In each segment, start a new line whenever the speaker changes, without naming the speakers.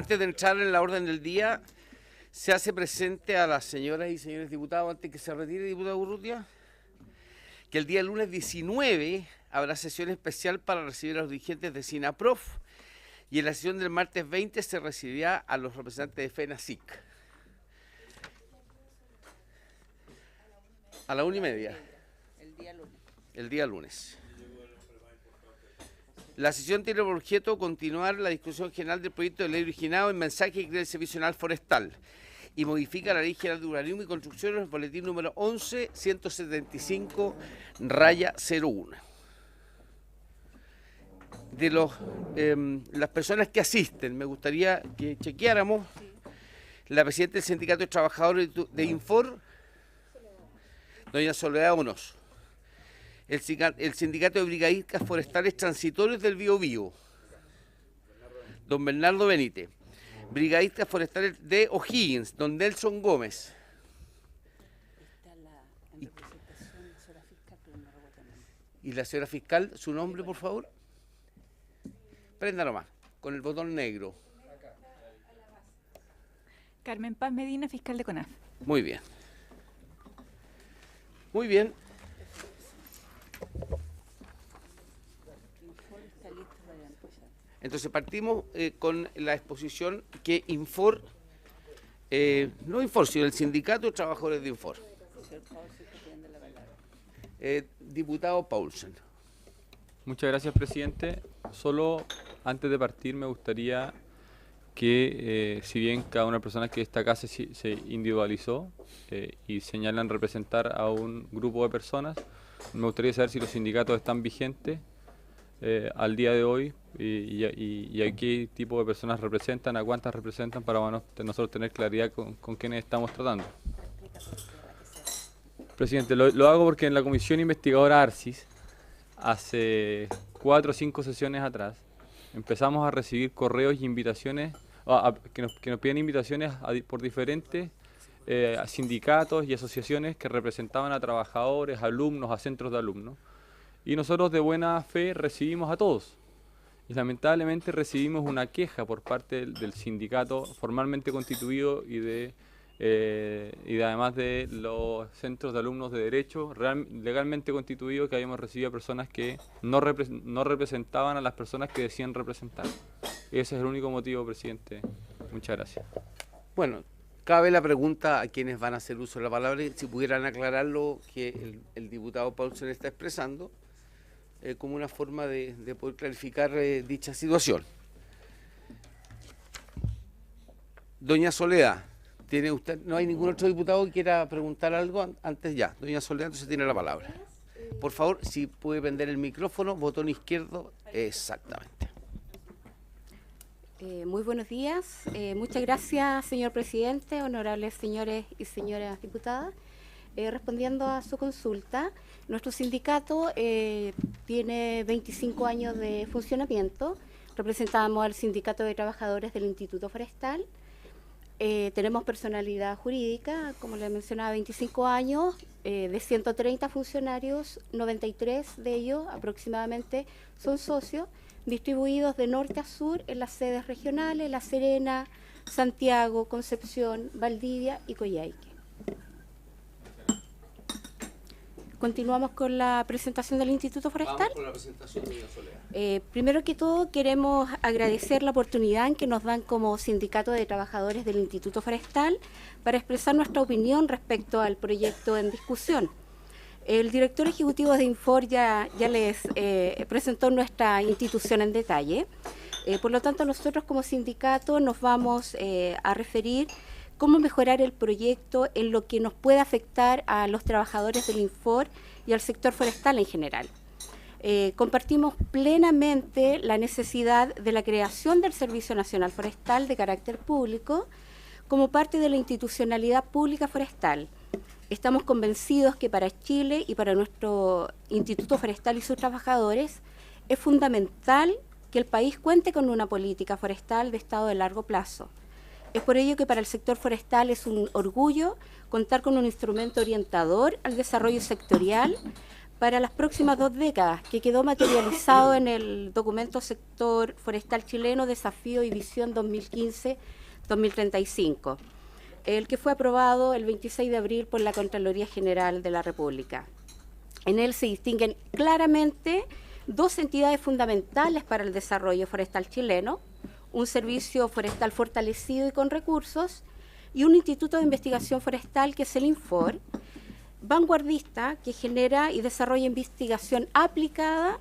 Antes de entrar en la orden del día, se hace presente a las señoras y señores diputados, antes que se retire, diputado Urrutia, que el día lunes 19 habrá sesión especial para recibir a los dirigentes de SINAPROF y en la sesión del martes 20 se recibirá a los representantes de FENASIC. A la 1:30. El día lunes. La sesión tiene por objeto continuar la discusión general del proyecto de ley originado en mensaje que crea el Servicio Nacional Forestal y modifica la Ley General de Urbanismo y Construcción en el boletín número 11-175-01. De las personas que asisten, me gustaría que chequeáramos la presidenta del Sindicato de Trabajadores de Infor, doña Soledad Onos. El Sindicato de Brigadistas Forestales Transitorios del Biobío, don Bernardo Benítez. Brigadistas Forestales de O'Higgins, don Nelson Gómez. Y la señora fiscal, su nombre, por favor. Prenda nomás, con el botón negro.
Carmen Paz Medina, fiscal de CONAF.
Muy bien. Muy bien. Entonces partimos con la exposición que Infor, no Infor, sino el Sindicato de Trabajadores de Infor. Diputado Paulsen.
Muchas gracias, presidente. Solo antes de partir me gustaría que, si bien cada una de las personas que está acá se individualizó y señalan representar a un grupo de personas, me gustaría saber si los sindicatos están vigentes al día de hoy y a qué tipo de personas representan, a cuántas representan, para nosotros tener claridad con quiénes estamos tratando. Presidente, lo hago porque en la Comisión Investigadora ARCIS, hace 4 o 5 sesiones atrás, empezamos a recibir correos y invitaciones, que nos piden invitaciones por diferentes sindicatos y asociaciones que representaban a trabajadores, alumnos, a centros de alumnos. Y nosotros de buena fe recibimos a todos. Y lamentablemente recibimos una queja por parte del sindicato formalmente constituido y además de los centros de alumnos de derecho legalmente constituidos, que habíamos recibido personas que no representaban a las personas que decían representar. Ese es el único motivo, presidente. Muchas gracias.
Bueno, cabe la pregunta a quienes van a hacer uso de la palabra, si pudieran aclarar lo que el diputado Paulsen está expresando, como una forma de poder clarificar dicha situación. Doña Soledad, ¿tiene usted, no hay ningún otro diputado que quiera preguntar algo antes ya? Doña Soledad, entonces tiene la palabra. Por favor, si puede prender el micrófono, botón izquierdo, exactamente.
Muy buenos días. Muchas gracias, señor presidente, honorables señores y señoras diputadas. Respondiendo a su consulta, nuestro sindicato tiene 25 años de funcionamiento. Representamos al Sindicato de Trabajadores del Instituto Forestal. Tenemos personalidad jurídica, como le mencionaba, 25 años, de 130 funcionarios, 93 de ellos aproximadamente son socios, distribuidos de norte a sur en las sedes regionales, La Serena, Santiago, Concepción, Valdivia y Coyhaique. Continuamos con la presentación del Instituto Forestal.
Vamos con la presentación de doña Soledad.
Primero que todo, queremos agradecer la oportunidad que nos dan como Sindicato de Trabajadores del Instituto Forestal para expresar nuestra opinión respecto al proyecto en discusión. El director ejecutivo de Infor ya les presentó nuestra institución en detalle. Por lo tanto, nosotros como sindicato nos vamos a referir cómo mejorar el proyecto en lo que nos puede afectar a los trabajadores del Infor y al sector forestal en general. Compartimos plenamente la necesidad de la creación del Servicio Nacional Forestal de carácter público como parte de la institucionalidad pública forestal. Estamos convencidos que para Chile y para nuestro Instituto Forestal y sus trabajadores es fundamental que el país cuente con una política forestal de Estado de largo plazo. Es por ello que para el sector forestal es un orgullo contar con un instrumento orientador al desarrollo sectorial para las próximas 2 décadas, que quedó materializado en el documento Sector Forestal Chileno, Desafío y Visión 2015-2035, el que fue aprobado el 26 de abril por la Contraloría General de la República. En él se distinguen claramente 2 entidades fundamentales para el desarrollo forestal chileno: un servicio forestal fortalecido y con recursos, y un instituto de investigación forestal que es el INFOR, vanguardista, que genera y desarrolla investigación aplicada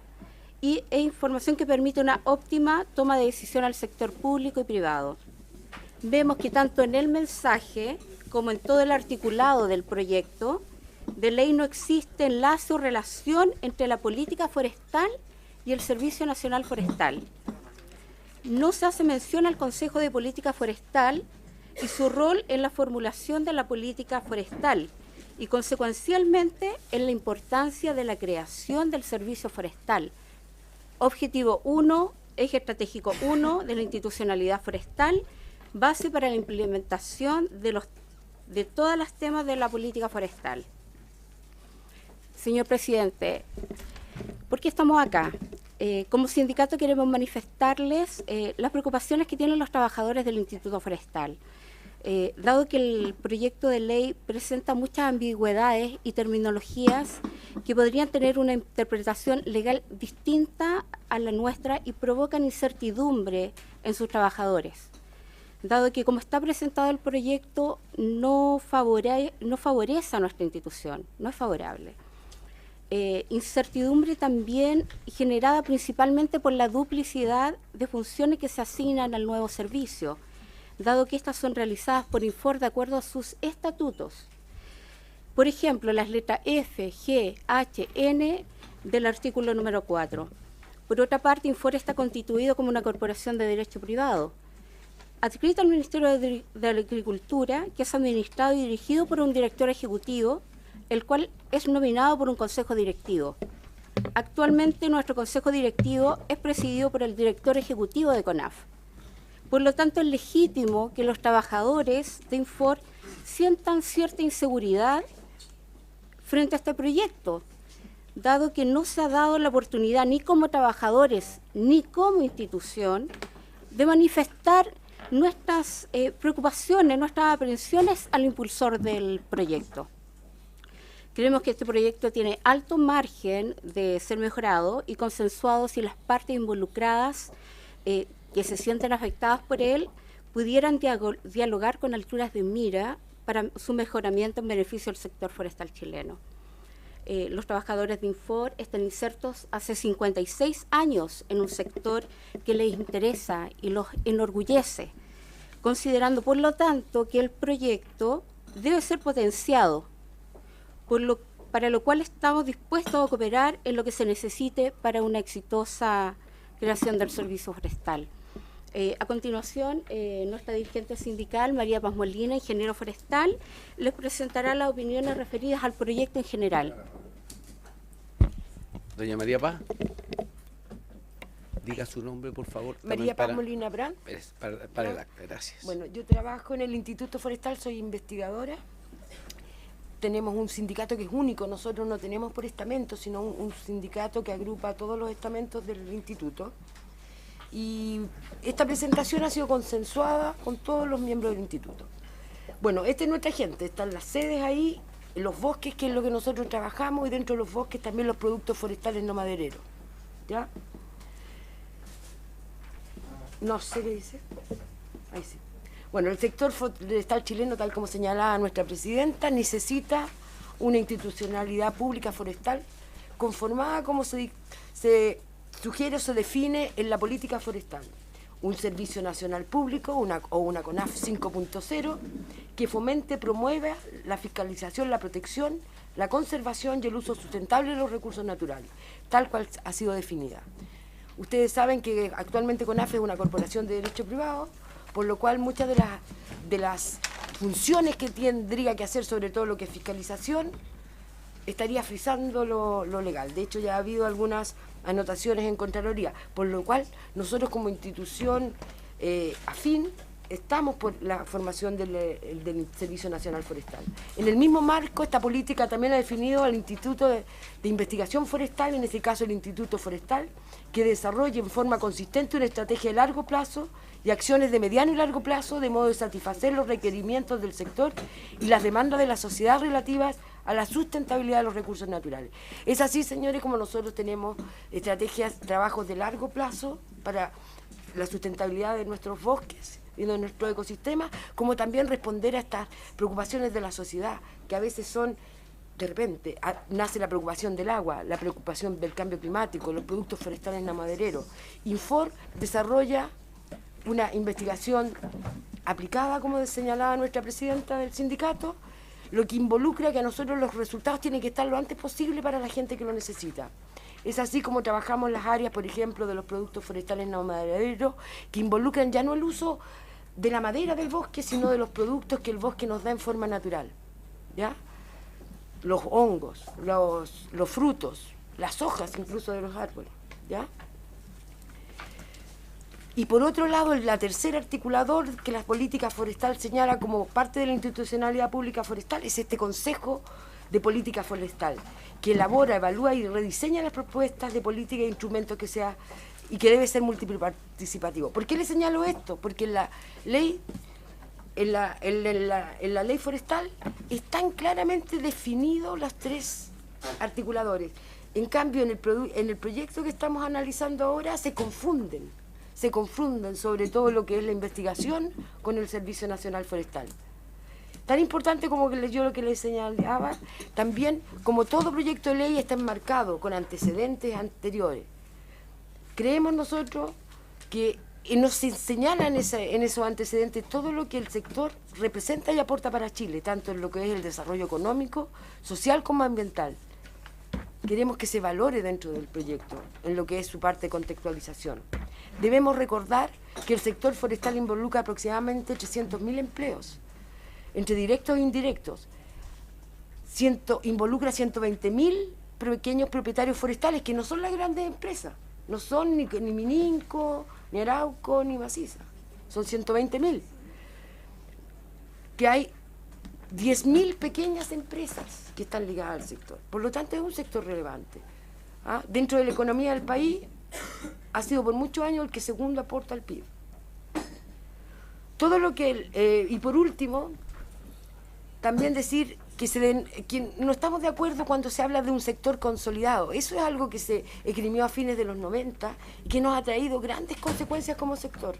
e información que permite una óptima toma de decisión al sector público y privado. Vemos que tanto en el mensaje como en todo el articulado del proyecto de ley no existe enlace o relación entre la política forestal y el Servicio Nacional Forestal. No se hace mención al Consejo de Política Forestal y su rol en la formulación de la política forestal, y consecuencialmente en la importancia de la creación del servicio forestal. Objetivo 1, eje estratégico 1 de la institucionalidad forestal, base para la implementación de todas las temas de la política forestal. Señor presidente, ¿por qué estamos acá? Como sindicato queremos manifestarles las preocupaciones que tienen los trabajadores del Instituto Forestal. Dado que el proyecto de ley presenta muchas ambigüedades y terminologías que podrían tener una interpretación legal distinta a la nuestra y provocan incertidumbre en sus trabajadores. Dado que como está presentado el proyecto no favorece a nuestra institución, no es favorable. Incertidumbre también generada principalmente por la duplicidad de funciones que se asignan al nuevo servicio, dado que estas son realizadas por INFOR de acuerdo a sus estatutos. Por ejemplo, las letras F, G, H, N del artículo número 4. Por otra parte, INFOR está constituido como una corporación de derecho privado, adscrita al Ministerio de la Agricultura, que es administrado y dirigido por un director ejecutivo, el cual es nominado por un consejo directivo. Actualmente nuestro consejo directivo es presidido por el director ejecutivo de CONAF. Por lo tanto, es legítimo que los trabajadores de INFOR sientan cierta inseguridad frente a este proyecto, dado que no se ha dado la oportunidad ni como trabajadores ni como institución de manifestar nuestras preocupaciones, nuestras aprensiones al impulsor del proyecto. Creemos que este proyecto tiene alto margen de ser mejorado y consensuado si las partes involucradas que se sienten afectadas por él pudieran dialogar con alturas de mira para su mejoramiento en beneficio del sector forestal chileno. Los trabajadores de INFOR están insertos hace 56 años en un sector que les interesa y los enorgullece, considerando por lo tanto que el proyecto debe ser potenciado, para lo cual estamos dispuestos a cooperar en lo que se necesite para una exitosa creación del servicio forestal. A continuación, nuestra dirigente sindical, María Paz Molina, ingeniero forestal, les presentará las opiniones referidas al proyecto en general.
Doña María Paz, diga su nombre, por favor.
María Paz Molina Brand.
Para el acta, gracias.
Bueno, yo trabajo en el Instituto Forestal, soy investigadora. Tenemos un sindicato que es único, nosotros no tenemos por estamento, sino un sindicato que agrupa a todos los estamentos del instituto. Y esta presentación ha sido consensuada con todos los miembros del instituto. Bueno, esta es nuestra gente, están las sedes ahí, en los bosques, que es lo que nosotros trabajamos, y dentro de los bosques también los productos forestales no madereros. ¿Ya? No sé qué dice. Ahí sí. Bueno, el sector forestal chileno, tal como señalaba nuestra presidenta, necesita una institucionalidad pública forestal conformada como se sugiere o se define en la política forestal. Un servicio nacional público o una CONAF 5.0 que fomente, promueva la fiscalización, la protección, la conservación y el uso sustentable de los recursos naturales, tal cual ha sido definida. Ustedes saben que actualmente CONAF es una corporación de derecho privado, por lo cual muchas de las funciones que tendría que hacer, sobre todo lo que es fiscalización, estaría frisando lo legal. De hecho, ya ha habido algunas anotaciones en Contraloría, por lo cual nosotros como institución afín estamos por la formación del Servicio Nacional Forestal. En el mismo marco, esta política también ha definido al Instituto de Investigación Forestal, en este caso el Instituto Forestal, que desarrolle en forma consistente una estrategia de largo plazo y acciones de mediano y largo plazo, de modo de satisfacer los requerimientos del sector y las demandas de la sociedad relativas a la sustentabilidad de los recursos naturales. Es así, señores, como nosotros tenemos estrategias, trabajos de largo plazo para la sustentabilidad de nuestros bosques y de nuestro ecosistema, como también responder a estas preocupaciones de la sociedad, que a veces son, de repente, nace la preocupación del agua, la preocupación del cambio climático, los productos forestales madereros. Infor desarrolla una investigación aplicada, como señalaba nuestra presidenta del sindicato, lo que involucra que a nosotros los resultados tienen que estar lo antes posible para la gente que lo necesita. Es así como trabajamos las áreas, por ejemplo, de los productos forestales no madereros, que involucran ya no el uso de la madera del bosque, sino de los productos que el bosque nos da en forma natural, ¿ya? Los hongos, los frutos, las hojas incluso de los árboles, ¿ya? Y por otro lado, la tercera articulador que la política forestal señala como parte de la institucionalidad pública forestal es este Consejo de Política Forestal, que elabora, evalúa y rediseña las propuestas de política e instrumentos que sea y que debe ser multiparticipativo. ¿Por qué le señalo esto? Porque en la ley, en la ley forestal están claramente definidos los tres articuladores. En cambio, en el proyecto que estamos analizando ahora se confunden sobre todo lo que es la investigación con el Servicio Nacional Forestal. Tan importante como que yo lo que les señalaba, también como todo proyecto de ley está enmarcado con antecedentes anteriores. Creemos nosotros que nos señalan en esos antecedentes todo lo que el sector representa y aporta para Chile, tanto en lo que es el desarrollo económico, social como ambiental. Queremos que se valore dentro del proyecto, en lo que es su parte de contextualización. Debemos recordar que el sector forestal involucra aproximadamente 300.000 empleos, entre directos e indirectos. Involucra 120.000 pequeños propietarios forestales, que no son las grandes empresas, no son ni Mininco, ni Arauco, ni Maciza, son 120.000. Que hay 10.000 pequeñas empresas que están ligadas al sector. Por lo tanto, es un sector relevante. Dentro de la economía del país, ha sido por muchos años el que segundo aporta al PIB. Todo lo que... y por último, también decir que no estamos de acuerdo cuando se habla de un sector consolidado. Eso es algo que se esgrimió a fines de los 90 y que nos ha traído grandes consecuencias como sector.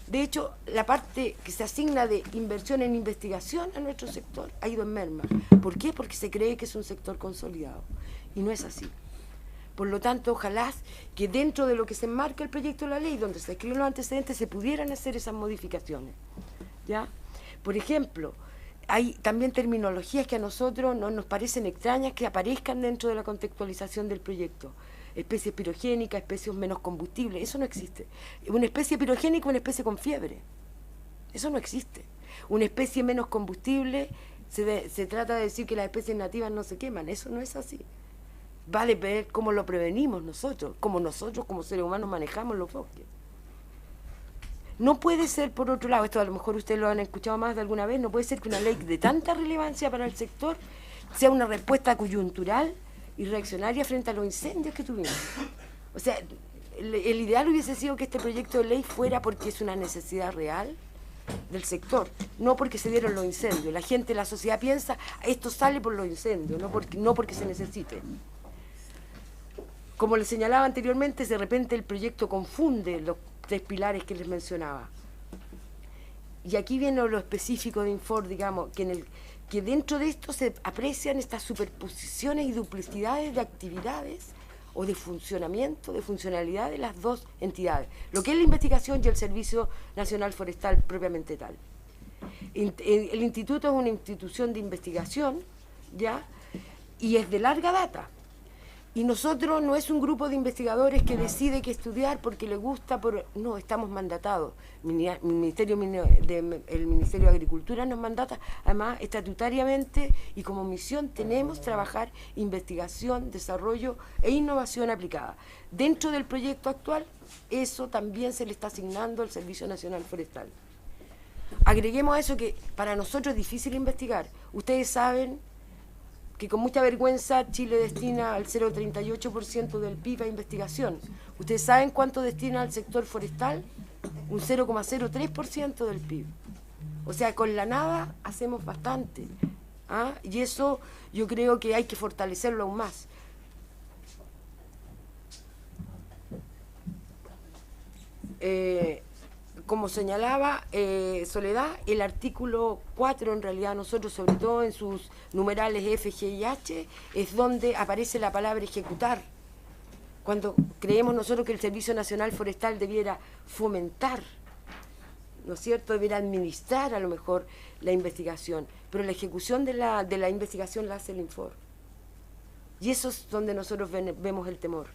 De hecho, la parte que se asigna de inversión en investigación a nuestro sector ha ido en merma. ¿Por qué? Porque se cree que es un sector consolidado. Y no es así. Por lo tanto, ojalá que dentro de lo que se enmarca el proyecto de la ley, donde se escriben los antecedentes, se pudieran hacer esas modificaciones, ¿ya? Por ejemplo, hay también terminologías que a nosotros no nos parecen extrañas que aparezcan dentro de la contextualización del proyecto. Especies pirogénicas, especies menos combustibles, eso no existe. Una especie pirogénica es una especie con fiebre, eso no existe. Una especie menos combustible, se trata de decir que las especies nativas no se queman, eso no es así. Vale ver cómo lo prevenimos nosotros como seres humanos manejamos los bosques. No puede ser, por otro lado, esto a lo mejor ustedes lo han escuchado más de alguna vez, no puede ser que una ley de tanta relevancia para el sector sea una respuesta coyuntural y reaccionaria frente a los incendios que tuvimos. O sea, el ideal hubiese sido que este proyecto de ley fuera porque es una necesidad real del sector, no porque se dieron los incendios. La gente, la sociedad piensa, esto sale por los incendios, no porque se necesite. Como les señalaba anteriormente, de repente el proyecto confunde los tres pilares que les mencionaba. Y aquí viene lo específico de Infor, digamos, que dentro de esto se aprecian estas superposiciones y duplicidades de actividades o de funcionamiento, de funcionalidad de las dos entidades, lo que es la investigación y el Servicio Nacional Forestal propiamente tal. El instituto es una institución de investigación, ¿ya? Y es de larga data. Y nosotros no es un grupo de investigadores que decide qué estudiar porque le gusta, no, estamos mandatados. El Ministerio de Agricultura nos mandata, además estatutariamente y como misión tenemos trabajar investigación, desarrollo e innovación aplicada. Dentro del proyecto actual, eso también se le está asignando al Servicio Nacional Forestal. Agreguemos a eso que para nosotros es difícil investigar. Ustedes saben que con mucha vergüenza Chile destina al 0,38% del PIB a investigación. ¿Ustedes saben cuánto destina al sector forestal? Un 0,03% del PIB. O sea, con la nada hacemos bastante. ¿Ah? Y eso yo creo que hay que fortalecerlo aún más. Como señalaba Soledad, el artículo 4 en realidad nosotros, sobre todo en sus numerales F, G y H, es donde aparece la palabra ejecutar. Cuando creemos nosotros que el Servicio Nacional Forestal debiera fomentar, ¿no es cierto?, debiera administrar a lo mejor la investigación, pero la ejecución de la investigación la hace el INFOR. Y eso es donde nosotros vemos el temor.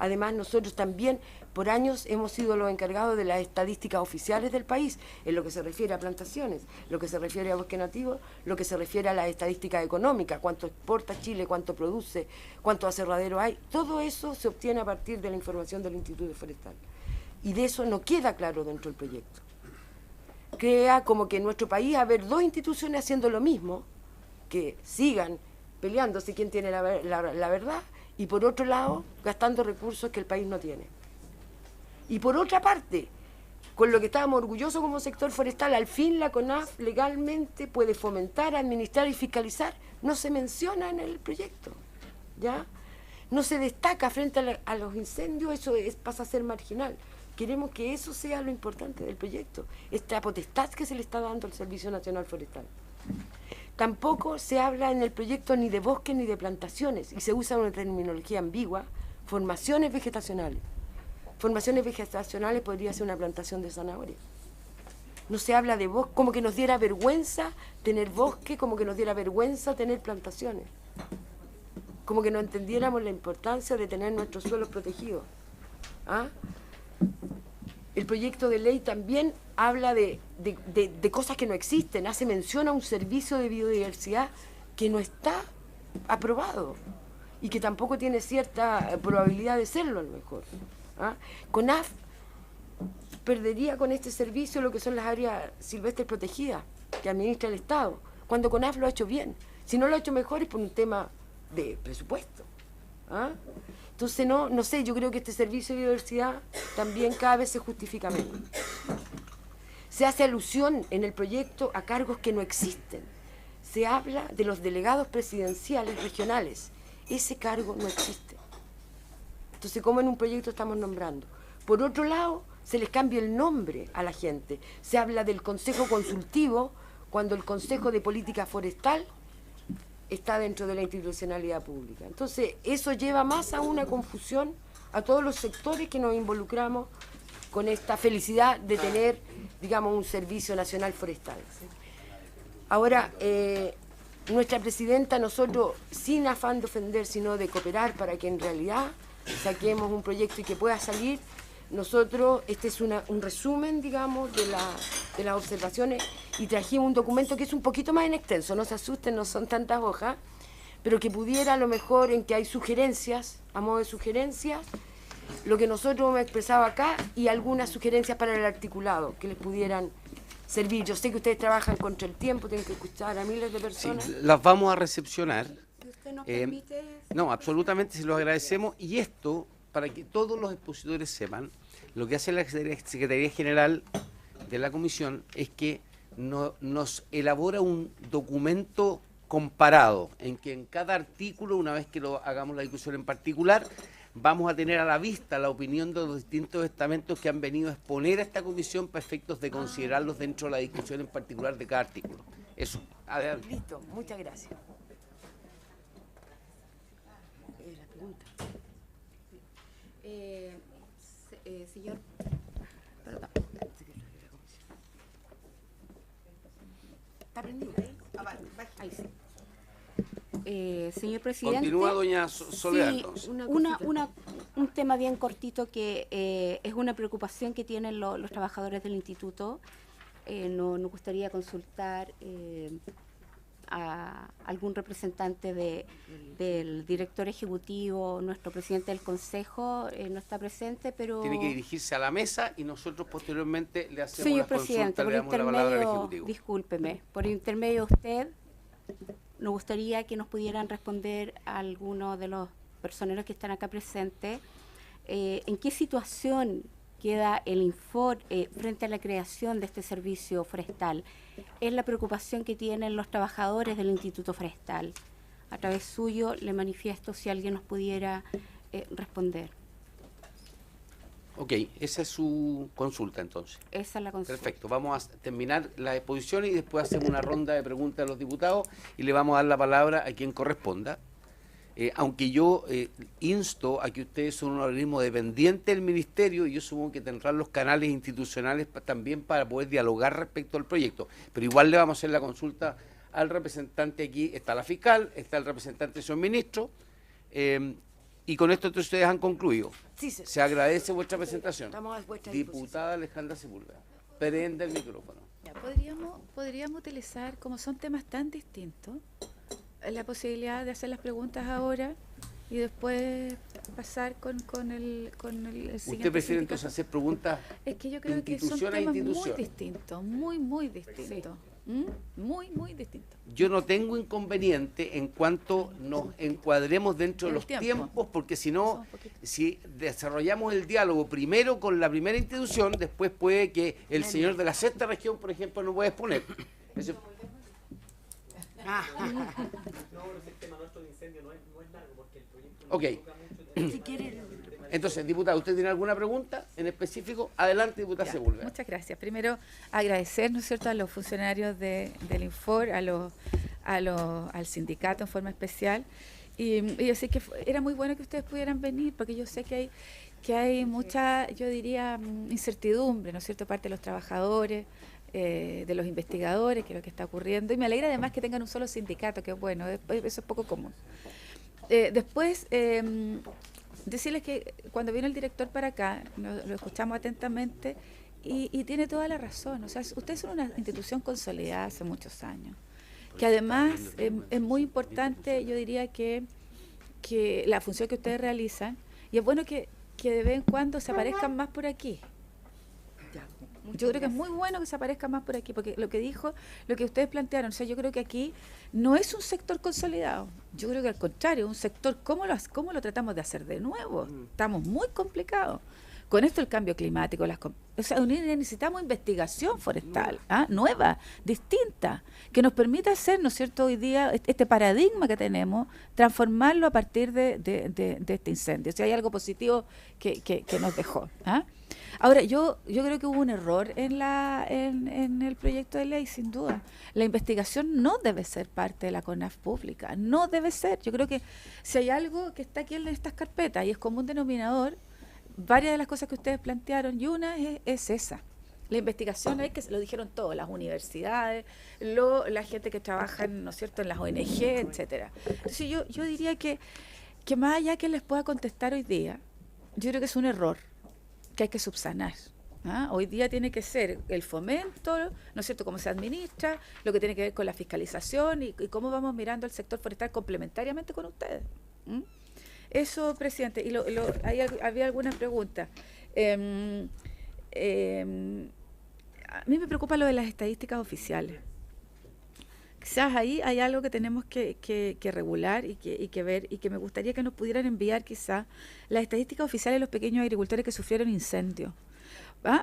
Además, nosotros también, por años, hemos sido los encargados de las estadísticas oficiales del país, en lo que se refiere a plantaciones, lo que se refiere a bosque nativo, lo que se refiere a las estadísticas económicas, cuánto exporta Chile, cuánto produce, cuántos aserraderos hay. Todo eso se obtiene a partir de la información del Instituto Forestal. Y de eso no queda claro dentro del proyecto. Crea como que en nuestro país haber dos instituciones haciendo lo mismo, que sigan peleándose quién tiene la verdad, y por otro lado, gastando recursos que el país no tiene. Y por otra parte, con lo que estábamos orgullosos como sector forestal, al fin la CONAF legalmente puede fomentar, administrar y fiscalizar. No se menciona en el proyecto, ¿ya? No se destaca frente a los incendios, eso pasa a ser marginal. Queremos que eso sea lo importante del proyecto, esta potestad que se le está dando al Servicio Nacional Forestal. Tampoco se habla en el proyecto ni de bosques ni de plantaciones, y se usa una terminología ambigua, formaciones vegetacionales. Formaciones vegetacionales podría ser una plantación de zanahoria. No se habla de bosque, como que nos diera vergüenza tener bosque, como que nos diera vergüenza tener plantaciones. Como que no entendiéramos la importancia de tener nuestros suelos protegidos. ¿Ah? El proyecto de ley también habla de cosas que no existen, hace mención a un servicio de biodiversidad que no está aprobado y que tampoco tiene cierta probabilidad de serlo a lo mejor. ¿Ah? CONAF perdería con este servicio lo que son las áreas silvestres protegidas que administra el Estado, cuando CONAF lo ha hecho bien. Si no lo ha hecho mejor es por un tema de presupuesto. ¿Ah? Entonces, no sé, yo creo que este servicio de biodiversidad también cada vez se justifica menos. Se hace alusión en el proyecto a cargos que no existen. Se habla de los delegados presidenciales regionales. Ese cargo no existe. Entonces, ¿cómo en un proyecto estamos nombrando? Por otro lado, se les cambia el nombre a la gente. Se habla del Consejo Consultivo cuando el Consejo de Política Forestal está dentro de la institucionalidad pública. Entonces, eso lleva más a una confusión a todos los sectores que nos involucramos con esta felicidad de tener, digamos, un servicio nacional forestal. Ahora, nuestra presidenta, nosotros, sin afán de ofender, sino de cooperar para que en realidad saquemos un proyecto y que pueda salir, nosotros, este es un resumen, digamos, de las observaciones, y trajimos un documento que es un poquito más en extenso, no se asusten, no son tantas hojas, pero que pudiera a lo mejor en que hay sugerencias, a modo de sugerencias, lo que nosotros hemos expresado acá y algunas sugerencias para el articulado que les pudieran servir. Yo sé que ustedes trabajan contra el tiempo, tienen que escuchar a miles de personas.
Sí, las vamos a recepcionar.
¿Usted nos permite?
No, absolutamente, se los agradecemos. Y esto, para que todos los expositores sepan, lo que hace la Secretaría General de la Comisión es que nos elabora un documento comparado, en que en cada artículo, una vez que lo hagamos la discusión en particular, vamos a tener a la vista la opinión de los distintos estamentos que han venido a exponer a esta comisión para efectos de considerarlos dentro de la discusión en particular de cada artículo. Eso, adelante.
Listo, muchas gracias. La pregunta.
Señor, perdón.
¿Está prendido?
Ahí sí. Señor presidente.
Continúa, doña Soledad.
Sí, un tema bien cortito que es una preocupación que tienen los trabajadores del instituto. Nos gustaría consultar a algún representante del director ejecutivo, nuestro presidente del consejo no está presente, pero...
Tiene que dirigirse a la mesa y nosotros posteriormente le hacemos
Señor
las
presidente,
consultas,
por
le damos la palabra al
intermedio,
Ejecutivo.
discúlpeme, por intermedio de usted, nos gustaría que nos pudieran responder a algunos de los personeros que están acá presentes, ¿en qué situación queda el Infor frente a la creación de este servicio forestal? Es la preocupación que tienen los trabajadores del Instituto Forestal. A través suyo le manifiesto si alguien nos pudiera responder.
Ok, esa es su consulta entonces.
Esa es la consulta.
Perfecto, vamos a terminar la exposición y después hacemos una ronda de preguntas a los diputados y le vamos a dar la palabra a quien corresponda. Aunque yo insto a que ustedes son un organismo dependiente del Ministerio y yo supongo que tendrán los canales institucionales también para poder dialogar respecto al proyecto. Pero igual le vamos a hacer la consulta al representante aquí, está la fiscal, está el representante del señor ministro, y con esto ustedes han concluido.
Sí,
Se agradece vuestra presentación.
Estamos a vuestra disposición.
Diputada Alejandra Sepúlveda, prende el micrófono.
Ya, podríamos utilizar, como son temas tan distintos, la posibilidad de hacer las preguntas ahora y después pasar con el siguiente
¿Usted prefiere entonces
sindicato.
hacer preguntas?
Es que yo creo que son
institución a
temas
institución?
muy distintos, muy distintos. Muy distintos.
Yo no tengo inconveniente en cuanto nos encuadremos dentro de
El
los
tiempo.
tiempos, porque si no,
Son un poquito.
si desarrollamos el diálogo primero con la primera institución, después puede que el señor de la sexta región, por ejemplo, no pueda exponer. Eso- Ok.
Si quiere,
Entonces, diputada, ¿usted tiene alguna pregunta en específico? Adelante, diputada
Ya,
Sepúlveda.
muchas gracias. Primero, agradecer, ¿no es cierto?, a los funcionarios del Infor, al sindicato en forma especial. Y yo sé que era muy bueno que ustedes pudieran venir, porque yo sé que hay mucha, yo diría, incertidumbre, ¿no es cierto?, parte de los trabajadores, de los investigadores, que es lo que está ocurriendo. Y me alegra además que tengan un solo sindicato, que es bueno, eso es poco común. Después, decirles que cuando vino el director para acá, lo escuchamos atentamente y tiene toda la razón. O sea, ustedes son una institución consolidada hace muchos años, que además es muy importante, yo diría que la función que ustedes realizan, y es bueno que de vez en cuando se aparezcan más por aquí. Yo creo que es muy bueno que se aparezca más por aquí, porque lo que ustedes plantearon, o sea, yo creo que aquí no es un sector consolidado. Yo creo que al contrario, un sector, ¿cómo lo tratamos de hacer de nuevo? Estamos muy complicados. Con esto el cambio climático, o sea, necesitamos investigación forestal, nueva, distinta, que nos permita hacer, ¿no es cierto?, hoy día, este paradigma que tenemos, transformarlo a partir de este incendio. O sea, hay algo positivo que nos dejó. Ahora, yo creo que hubo un error en el proyecto de ley, sin duda. La investigación no debe ser parte de la CONAF pública, no debe ser. Yo creo que si hay algo que está aquí en estas carpetas y es común denominador, varias de las cosas que ustedes plantearon, y una es esa. La investigación, que lo dijeron todos, las universidades, la gente que trabaja, ¿no es cierto?, en las ONG, etcétera. Entonces yo diría que más allá que les pueda contestar hoy día, yo creo que es un error que hay que subsanar. Hoy día tiene que ser el fomento, ¿no es cierto?, cómo se administra, lo que tiene que ver con la fiscalización y cómo vamos mirando el sector forestal complementariamente con ustedes. Eso, presidente. Y había algunas preguntas. A mí me preocupa lo de las estadísticas oficiales. Quizás ahí hay algo que tenemos que regular y que ver, y que me gustaría que nos pudieran enviar quizás las estadísticas oficiales de los pequeños agricultores que sufrieron incendios.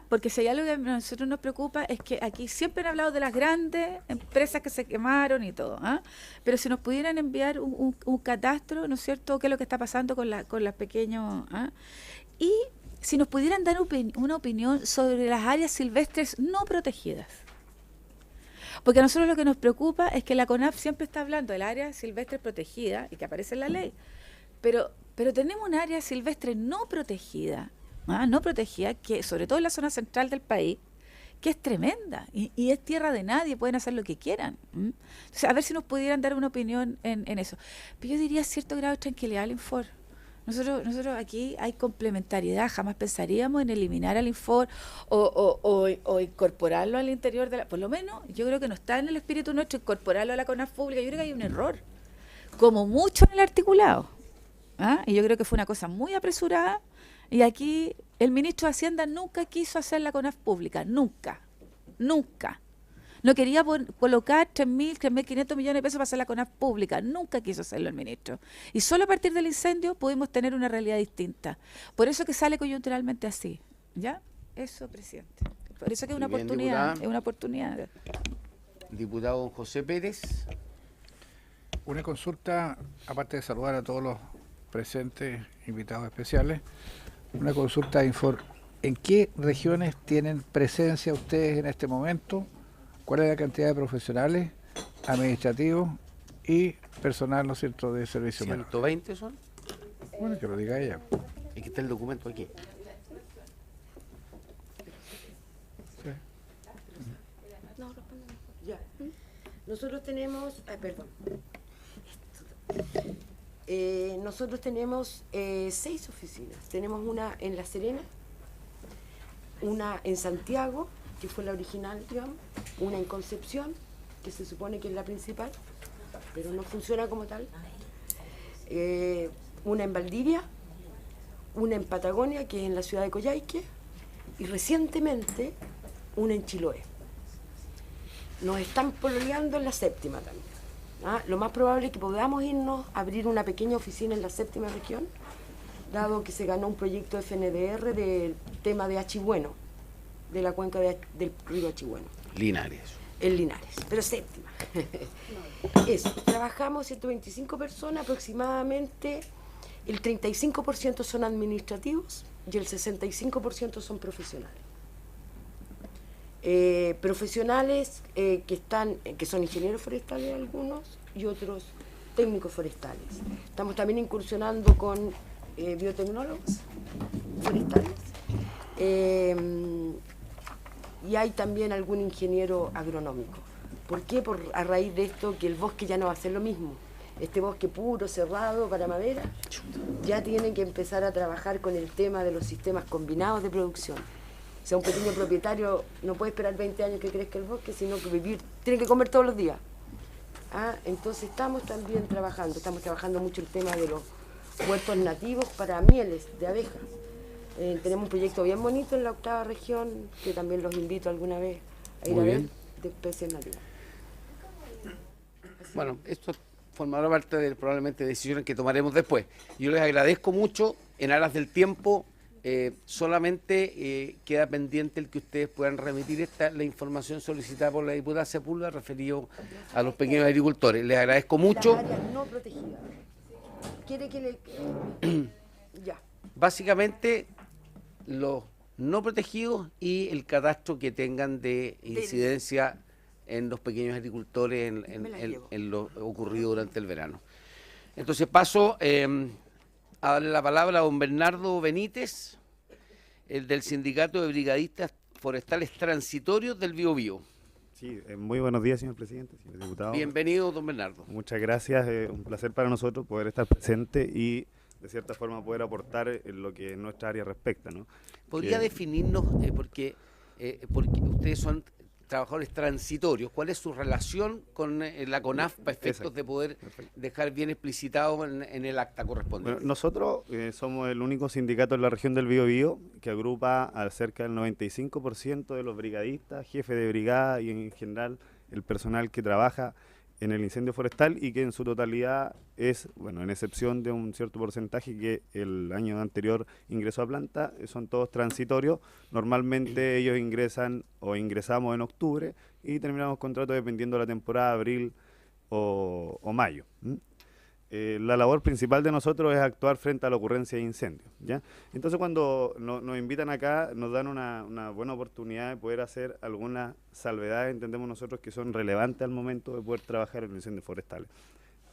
Porque si hay algo que a nosotros nos preocupa es que aquí siempre han hablado de las grandes empresas que se quemaron y todo, pero si nos pudieran enviar un catastro, ¿no es cierto?, qué es lo que está pasando con las pequeños, y si nos pudieran dar una opinión sobre las áreas silvestres no protegidas. Porque a nosotros lo que nos preocupa es que la CONAF siempre está hablando del área silvestre protegida y que aparece en la ley, pero tenemos un área silvestre no protegida, que sobre todo en la zona central del país, que es tremenda y es tierra de nadie, pueden hacer lo que quieran. Entonces, a ver si nos pudieran dar una opinión en eso. Pero yo diría cierto grado de tranquilidad al Infor. Nosotros aquí hay complementariedad, jamás pensaríamos en eliminar al Infor o incorporarlo al interior de la... Por lo menos, yo creo que no está en el espíritu nuestro incorporarlo a la CONAF pública, yo creo que hay un error, como mucho en el articulado. ¿Ah? Y yo creo que fue una cosa muy apresurada, y aquí el ministro de Hacienda nunca quiso hacer la CONAF pública, nunca. No quería colocar 3.500 millones de pesos para hacer la CONAF pública, nunca quiso hacerlo el ministro. Y solo a partir del incendio pudimos tener una realidad distinta. Por eso que sale coyunturalmente así, ¿ya? Eso, presidente. Por eso que es una
Muy bien,
oportunidad,
diputada.
es una oportunidad.
Diputado don José Pérez.
Una consulta, aparte de saludar a todos los presentes, invitados especiales, una consulta de Infor. ¿En qué regiones tienen presencia ustedes en este momento? ¿Cuál es la cantidad de profesionales, administrativos y personal, ¿no es cierto?, de servicio médico?
120 son.
Bueno, que lo diga ella.
Es que está el documento aquí.
Sí.
No, ya. Nosotros tenemos, nosotros tenemos 6 oficinas. Tenemos una en La Serena, una en Santiago, que fue la original, digamos, una en Concepción, que se supone que es la principal, pero no funciona como tal, una en Valdivia, una en Patagonia, que es en la ciudad de Coyhaique, y recientemente una en Chiloé. Nos están pololeando en la 7ª también. ¿Ah? Lo más probable es que podamos irnos a abrir una pequeña oficina en la 7ª región, dado que se ganó un proyecto FNDR del tema de Achigüeno, de la cuenca del río Achigüeno.
Linares.
En Linares, pero 7ª. Eso, trabajamos 125 personas, aproximadamente el 35% son administrativos y el 65% son profesionales. Profesionales que son ingenieros forestales algunos y otros técnicos forestales. Estamos también incursionando con biotecnólogos forestales. Y hay también algún ingeniero agronómico. ¿Por qué? A raíz de esto, que el bosque ya no va a ser lo mismo. Este bosque puro, cerrado, para madera, ya tiene que empezar a trabajar con el tema de los sistemas combinados de producción. O sea, un pequeño propietario no puede esperar 20 años que crezca el bosque, sino que tiene que comer todos los días. Entonces estamos trabajando mucho el tema de los huertos nativos para mieles de abejas. Tenemos un proyecto bien bonito en la 8ª región, que también los invito alguna vez a ir
Muy
a ver,
bien.
de especies nativas.
Bueno, esto formará parte de probablemente decisiones que tomaremos después. Yo les agradezco mucho, en aras del tiempo, solamente queda pendiente el que ustedes puedan remitir la información solicitada por la diputada Sepúlveda referido a los pequeños agricultores. Les agradezco mucho.
Las áreas no protegidas. ¿Quiere que le...? Ya.
Básicamente, los no protegidos y el catastro que tengan de incidencia en los pequeños agricultores en lo ocurrido durante el verano. Entonces paso a darle la palabra a don Bernardo Benítez, el del Sindicato de Brigadistas Forestales Transitorios del Biobío.
Sí, muy buenos días, señor presidente, señor diputado.
Bienvenido, don Bernardo.
Muchas gracias, un placer para nosotros poder estar presente y de cierta forma poder aportar en lo que nuestra área respecta, ¿no?
¿Podría definirnos, porque ustedes son trabajadores transitorios, cuál es su relación con la CONAF para efectos
Exacto.
de poder
Perfecto.
dejar bien explicitado en el acta correspondiente?
Bueno, nosotros somos el único sindicato en la región del Biobío que agrupa a cerca del 95% de los brigadistas, jefes de brigada y en general el personal que trabaja en el incendio forestal y que en su totalidad es, bueno, en excepción de un cierto porcentaje que el año anterior ingresó a planta, son todos transitorios. Normalmente ellos ingresan o ingresamos en octubre y terminamos contrato dependiendo de la temporada, abril o mayo. La labor principal de nosotros es actuar frente a la ocurrencia de incendios, ¿ya? Entonces cuando nos invitan acá nos dan una buena oportunidad de poder hacer algunas salvedades, entendemos nosotros que son relevantes al momento de poder trabajar en los incendios forestales.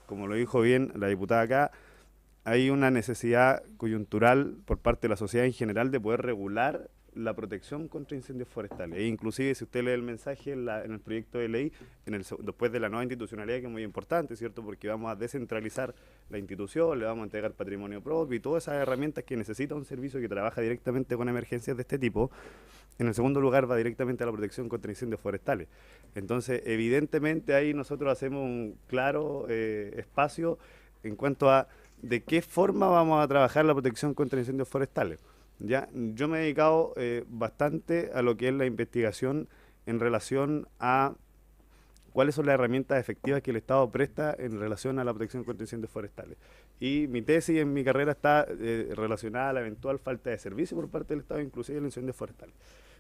Como lo dijo bien la diputada acá, hay una necesidad coyuntural por parte de la sociedad en general de poder regular la protección contra incendios forestales. E inclusive, si usted lee el mensaje en el proyecto de ley, después de la nueva institucionalidad, que es muy importante, ¿cierto? Porque vamos a descentralizar la institución, le vamos a entregar patrimonio propio y todas esas herramientas que necesita un servicio que trabaja directamente con emergencias de este tipo. En el segundo lugar va directamente a la protección contra incendios forestales. Entonces, evidentemente ahí nosotros hacemos un claro espacio en cuanto a de qué forma vamos a trabajar la protección contra incendios forestales. Ya, yo me he dedicado bastante a lo que es la investigación en relación a cuáles son las herramientas efectivas que el Estado presta en relación a la protección contra incendios forestales. Y mi tesis en mi carrera está relacionada a la eventual falta de servicio por parte del Estado, inclusive en incendios forestales.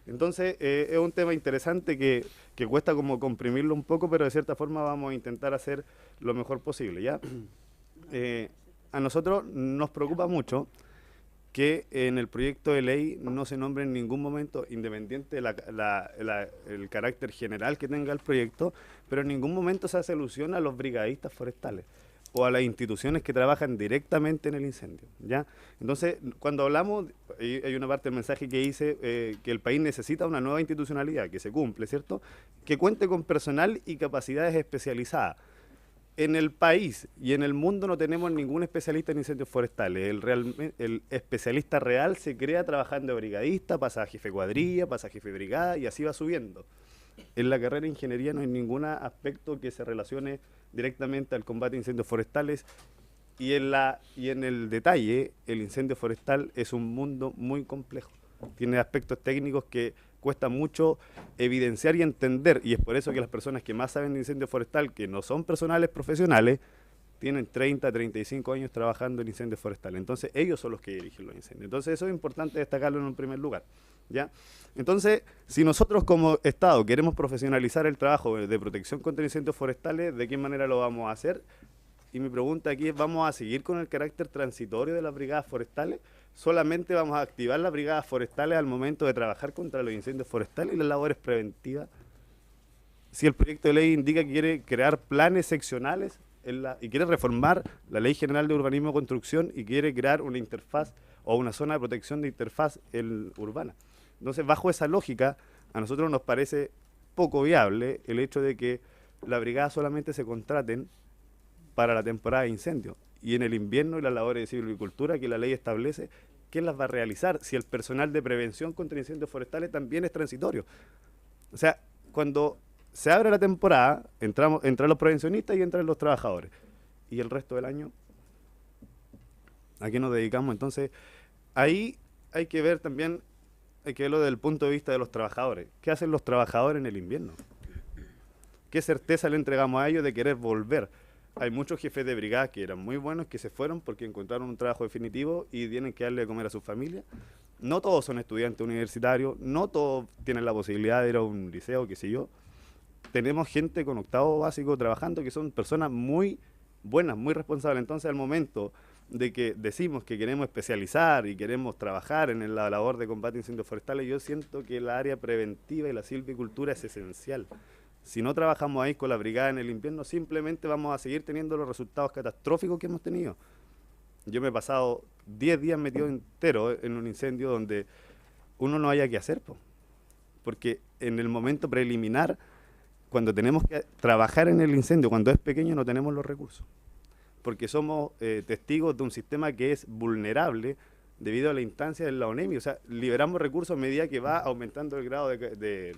Entonces, es un tema interesante que cuesta como comprimirlo un poco, pero de cierta forma vamos a intentar hacer lo mejor posible, ¿ya? A nosotros nos preocupa mucho que en el proyecto de ley no se nombre en ningún momento, independiente el carácter general que tenga el proyecto, pero en ningún momento se hace alusión a los brigadistas forestales o a las instituciones que trabajan directamente en el incendio, ¿ya? Entonces, cuando hablamos, hay una parte del mensaje que dice que el país necesita una nueva institucionalidad, que se cumple, ¿cierto? Que cuente con personal y capacidades especializadas. En el país y en el mundo no tenemos ningún especialista en incendios forestales. El especialista real se crea trabajando de brigadista, pasa a jefe de cuadrilla, pasa a jefe de brigada y así va subiendo. En la carrera de ingeniería no hay ningún aspecto que se relacione directamente al combate de incendios forestales y en el detalle el incendio forestal es un mundo muy complejo. Tiene aspectos técnicos que cuesta mucho evidenciar y entender, y es por eso que las personas que más saben de incendio forestal, que no son personales profesionales, tienen 30, 35 años trabajando en incendios forestales. Entonces, ellos son los que dirigen los incendios. Entonces, eso es importante destacarlo en un primer lugar, ¿ya? Entonces, si nosotros como Estado queremos profesionalizar el trabajo de protección contra incendios forestales, ¿de qué manera lo vamos a hacer? Y mi pregunta aquí es, ¿vamos a seguir con el carácter transitorio de las brigadas forestales? ¿Solamente vamos a activar las brigadas forestales al momento de trabajar contra los incendios forestales y las labores preventivas? Si el proyecto de ley indica que quiere crear planes seccionales y quiere reformar la Ley General de Urbanismo y Construcción y quiere crear una interfaz o una zona de protección de interfaz urbana. Entonces, bajo esa lógica, a nosotros nos parece poco viable el hecho de que las brigadas solamente se contraten para la temporada de incendios. Y en el invierno y las labores de silvicultura que la ley establece, ¿quién las va a realizar? Si el personal de prevención contra incendios forestales también es transitorio. O sea, cuando se abre la temporada, entran los prevencionistas y entran los trabajadores. ¿Y el resto del año? ¿A qué nos dedicamos? Entonces, ahí hay que ver también, hay que verlo desde el punto de vista de los trabajadores. ¿Qué hacen los trabajadores en el invierno? ¿Qué certeza le entregamos a ellos de querer volver? Hay muchos jefes de brigada que eran muy buenos, que se fueron porque encontraron un trabajo definitivo y tienen que darle de comer a su familia. No todos son estudiantes universitarios, no todos tienen la posibilidad de ir a un liceo, qué sé yo. Tenemos gente con octavo básico trabajando que son personas muy buenas, muy responsables. Entonces, al momento de que decimos que queremos especializar y queremos trabajar en la labor de combate a incendios forestales, yo siento que el área preventiva y la silvicultura es esencial. Si no trabajamos ahí con la brigada en el invierno, simplemente vamos a seguir teniendo los resultados catastróficos que hemos tenido. Yo me he pasado 10 días metido entero en un incendio donde uno no haya que hacer, porque en el momento preliminar, cuando tenemos que trabajar en el incendio, cuando es pequeño, no tenemos los recursos, porque somos testigos de un sistema que es vulnerable debido a la instancia de la ONEMI. O sea, liberamos recursos a medida que va aumentando el grado de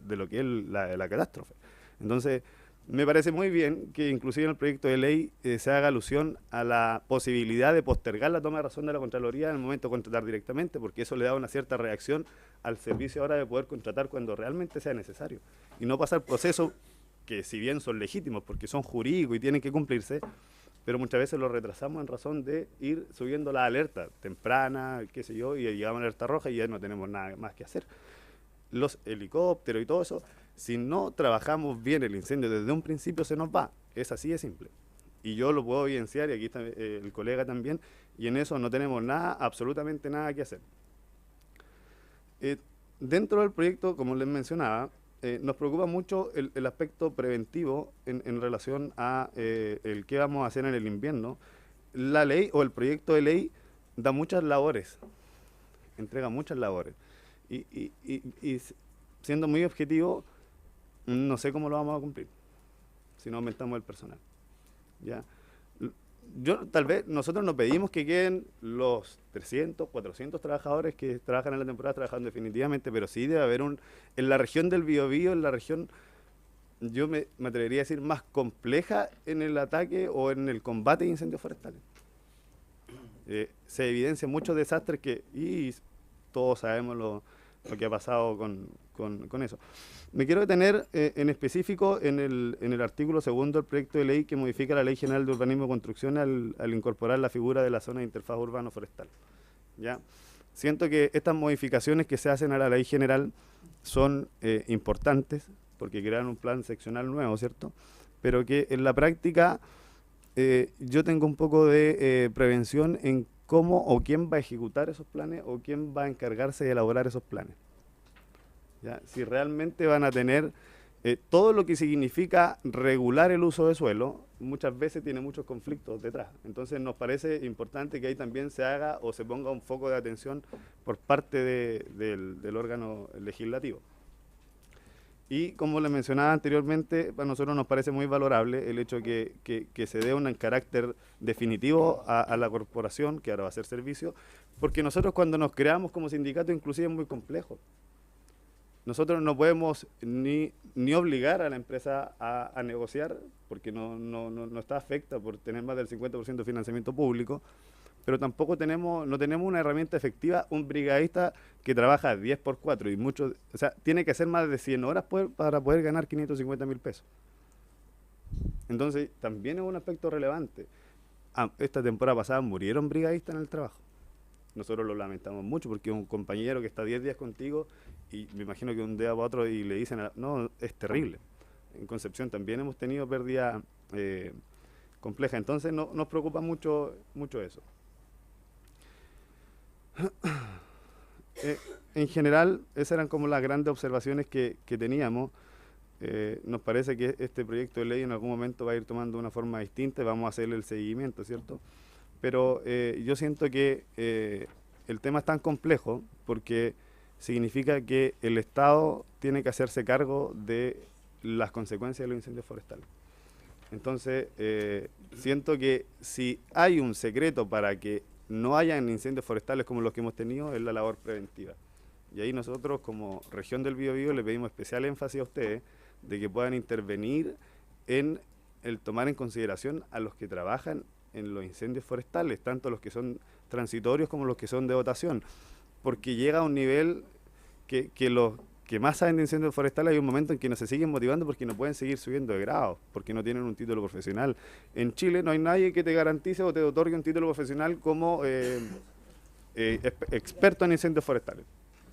lo que es la catástrofe. Entonces, me parece muy bien que inclusive en el proyecto de ley se haga alusión a la posibilidad de postergar la toma de razón de la Contraloría en el momento de contratar directamente, porque eso le da una cierta reacción al servicio ahora de poder contratar cuando realmente sea necesario. Y no pasar procesos que, si bien son legítimos porque son jurídicos y tienen que cumplirse, pero muchas veces lo retrasamos en razón de ir subiendo la alerta temprana, qué sé yo, y llegamos a alerta roja y ya no tenemos nada más que hacer. Los helicópteros y todo eso, si no trabajamos bien el incendio desde un principio, se nos va. Es así de simple. Y yo lo puedo evidenciar, y aquí está el colega también, y en eso no tenemos nada, absolutamente nada que hacer. Dentro del proyecto, como les mencionaba, nos preocupa mucho el aspecto preventivo en relación a el qué vamos a hacer en el invierno. La ley o el proyecto de ley da muchas labores, entrega muchas labores. Y siendo muy objetivo, no sé cómo lo vamos a cumplir si no aumentamos el personal. ¿Ya? Tal vez nosotros nos pedimos que queden los 300, 400 trabajadores que trabajan en la temporada trabajando definitivamente, pero sí debe haber en la región del Biobío, en la región, yo me atrevería a decir, más compleja en el ataque o en el combate de incendios forestales. Se evidencian muchos desastres y todos sabemos lo que ha pasado con eso. Me quiero detener en específico en el artículo 2 del proyecto de ley que modifica la Ley General de Urbanismo y Construcción al incorporar la figura de la zona de interfaz urbano-forestal. ¿Ya? Siento que estas modificaciones que se hacen a la Ley General son importantes porque crean un plan seccional nuevo, ¿cierto? Pero que en la práctica yo tengo un poco de prevención en cómo o quién va a ejecutar esos planes o quién va a encargarse de elaborar esos planes. ¿Ya? Si realmente van a tener todo lo que significa regular el uso de suelo, muchas veces tiene muchos conflictos detrás. Entonces nos parece importante que ahí también se haga o se ponga un foco de atención por parte del órgano legislativo. Y como les mencionaba anteriormente, para nosotros nos parece muy valorable el hecho que se dé un carácter definitivo a la corporación, que ahora va a ser servicio, porque nosotros cuando nos creamos como sindicato inclusive es muy complejo. Nosotros no podemos ni obligar a la empresa a negociar, porque no está afecta por tener más del 50% de financiamiento público, pero tampoco no tenemos una herramienta efectiva, un brigadista que trabaja 10 por 4 y muchos, o sea, tiene que hacer más de 100 horas para poder ganar 550.000 pesos. Entonces, también es un aspecto relevante. Esta temporada pasada murieron brigadistas en el trabajo. Nosotros lo lamentamos mucho porque un compañero que está 10 días contigo y me imagino que un día para otro y le dicen, no, es terrible. En Concepción también hemos tenido pérdida compleja, entonces nos preocupa mucho eso. En general, esas eran como las grandes observaciones que teníamos. Nos parece que este proyecto de ley en algún momento va a ir tomando una forma distinta y vamos a hacerle el seguimiento, ¿cierto? Pero yo siento que el tema es tan complejo porque significa que el Estado tiene que hacerse cargo de las consecuencias de los incendios forestales. Entonces, siento que si hay un secreto para que no hayan incendios forestales como los que hemos tenido, es la labor preventiva. Y ahí nosotros, como región del Biobío, le pedimos especial énfasis a ustedes de que puedan intervenir en el tomar en consideración a los que trabajan en los incendios forestales, tanto los que son transitorios como los que son de dotación, porque llega a un nivel que los que más saben de incendios forestales hay un momento en que no se siguen motivando porque no pueden seguir subiendo de grado, porque no tienen un título profesional. En Chile no hay nadie que te garantice o te otorgue un título profesional como experto en incendios forestales.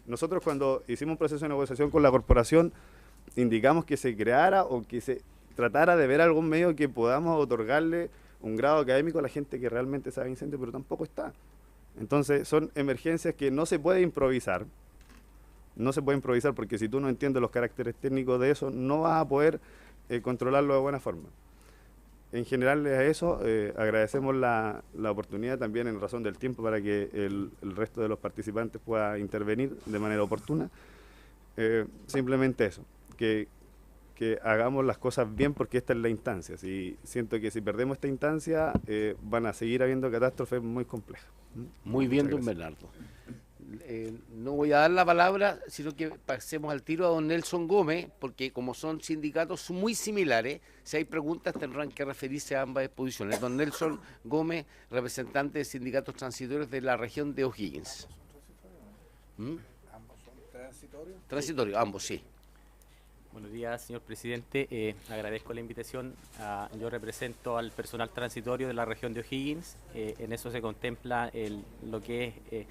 Nosotros cuando hicimos un proceso de negociación con la corporación, indicamos que se creara o que se tratara de ver algún medio que podamos otorgarle un grado académico a la gente que realmente sabe incendios, pero tampoco está. Entonces son emergencias que no se puede improvisar. No se puede improvisar porque si tú no entiendes los caracteres técnicos de eso, no vas a poder controlarlo de buena forma. En general a eso agradecemos la oportunidad también en razón del tiempo para que el resto de los participantes pueda intervenir de manera oportuna. Simplemente eso, que hagamos las cosas bien porque esta es la instancia. Siento que si perdemos esta instancia van a seguir habiendo catástrofes muy complejas.
Muy bien, don Bernardo. No voy a dar la palabra, sino que pasemos al tiro a don Nelson Gómez, porque como son sindicatos muy similares, si hay preguntas tendrán que referirse a ambas exposiciones. Don Nelson Gómez, representante de sindicatos transitorios de la región de O'Higgins.
¿Ambos son transitorios?
Transitorios, ambos, sí.
Buenos días, señor presidente. Agradezco la invitación. Yo represento al personal transitorio de la región de O'Higgins. En eso se contempla lo que es...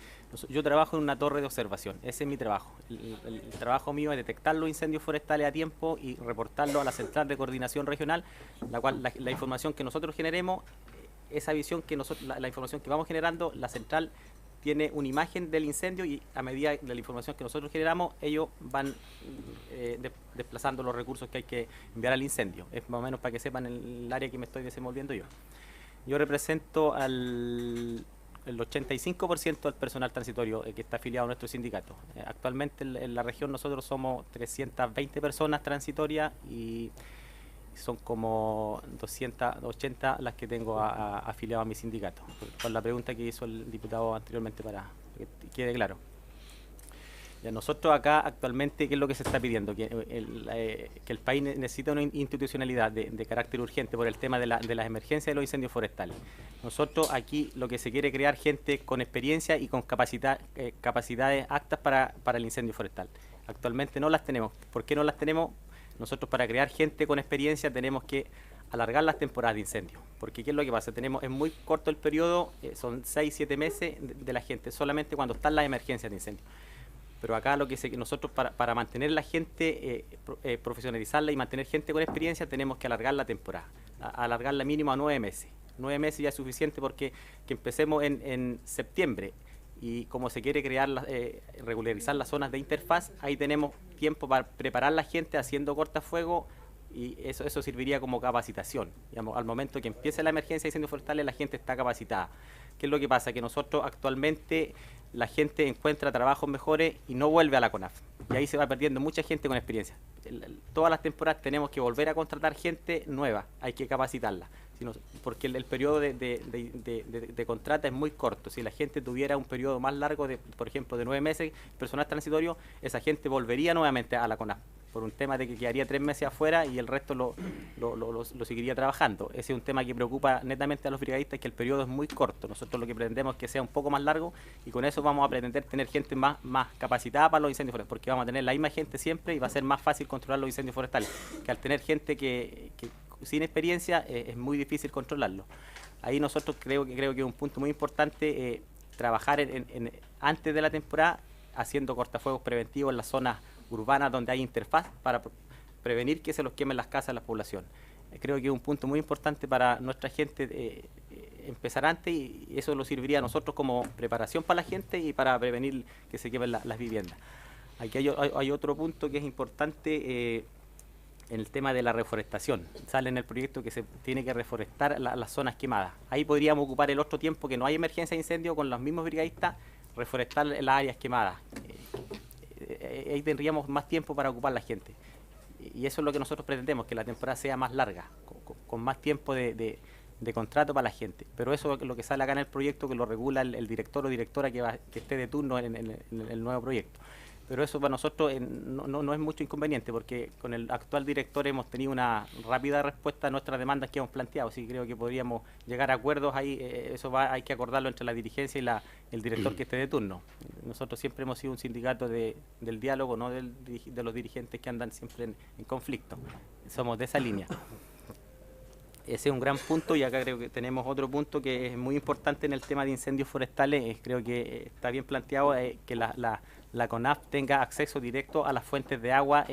yo trabajo en una torre de observación. Ese es mi trabajo. El trabajo mío es detectar los incendios forestales a tiempo y reportarlo a la Central de Coordinación Regional, la cual la información que nosotros generemos, esa visión que nosotros, la información que vamos generando, la central tiene una imagen del incendio y a medida de la información que nosotros generamos, ellos van desplazando los recursos que hay que enviar al incendio. Es más o menos para que sepan el área que me estoy desenvolviendo yo. Yo represento el 85% del personal transitorio que está afiliado a nuestro sindicato. Actualmente en la región nosotros somos 320 personas transitorias y son como 280 las que tengo afiliado a mi sindicato, con la pregunta que hizo el diputado anteriormente para que quede claro. Ya, nosotros acá actualmente, ¿qué es lo que se está pidiendo? Que el país necesita una institucionalidad de carácter urgente por el tema de las emergencias de los incendios forestales. Nosotros aquí lo que se quiere crear gente con experiencia y con capacidades aptas para el incendio forestal. Actualmente no las tenemos. ¿Por qué no las tenemos? Nosotros para crear gente con experiencia tenemos que alargar las temporadas de incendio. Porque ¿qué es lo que pasa? Es muy corto el periodo, son 6-7 meses de la gente, solamente cuando están las emergencias de incendio. Pero acá lo que nosotros para mantener la gente, profesionalizarla y mantener gente con experiencia, tenemos que alargar la temporada, alargarla mínimo a 9 meses. 9 meses ya es suficiente porque que empecemos en septiembre y como se quiere crear, regularizar las zonas de interfaz, ahí tenemos tiempo para preparar la gente haciendo cortafuegos y eso serviría como capacitación. Digamos, al momento que empiece la emergencia de incendios forestales, la gente está capacitada. ¿Qué es lo que pasa? Que nosotros actualmente la gente encuentra trabajos mejores y no vuelve a la CONAF. Y ahí se va perdiendo mucha gente con experiencia. Todas las temporadas tenemos que volver a contratar gente nueva, hay que capacitarla. Porque el periodo de contrata es muy corto. Si la gente tuviera un periodo más largo, por ejemplo, de 9 meses, personal transitorio, esa gente volvería nuevamente a la CONAF, por un tema de que quedaría 3 meses afuera y el resto lo seguiría trabajando. Ese es un tema que preocupa netamente a los brigadistas, que el periodo es muy corto. Nosotros lo que pretendemos es que sea un poco más largo y con eso vamos a pretender tener gente más capacitada para los incendios forestales, porque vamos a tener la misma gente siempre y va a ser más fácil controlar los incendios forestales, que al tener gente que sin experiencia es muy difícil controlarlo. Ahí nosotros creo que es un punto muy importante trabajar antes de la temporada haciendo cortafuegos preventivos en las zonas urbanas donde hay interfaz para prevenir que se los quemen las casas a la población. Creo que es un punto muy importante para nuestra gente empezar antes y eso nos serviría a nosotros como preparación para la gente y para prevenir que se quemen las viviendas. Aquí hay otro punto que es importante en el tema de la reforestación. Sale en el proyecto que se tiene que reforestar las zonas quemadas. Ahí podríamos ocupar el otro tiempo que no hay emergencia de incendio con los mismos brigadistas, reforestar las áreas quemadas. Ahí tendríamos más tiempo para ocupar la gente. Y eso es lo que nosotros pretendemos, que la temporada sea más larga, con más tiempo de contrato para la gente. Pero eso es lo que sale acá en el proyecto, que lo regula el director o directora que esté de turno en el nuevo proyecto. Pero eso para nosotros no es mucho inconveniente, porque con el actual director hemos tenido una rápida respuesta a nuestras demandas que hemos planteado. Sí, creo que podríamos llegar a acuerdos ahí, hay que acordarlo entre la dirigencia y el director que esté de turno. Nosotros siempre hemos sido un sindicato del diálogo, no de los dirigentes que andan siempre en conflicto. Somos de esa línea. Ese es un gran punto y acá creo que tenemos otro punto que es muy importante en el tema de incendios forestales. Creo que está bien planteado que la CONAF tenga acceso directo a las fuentes de agua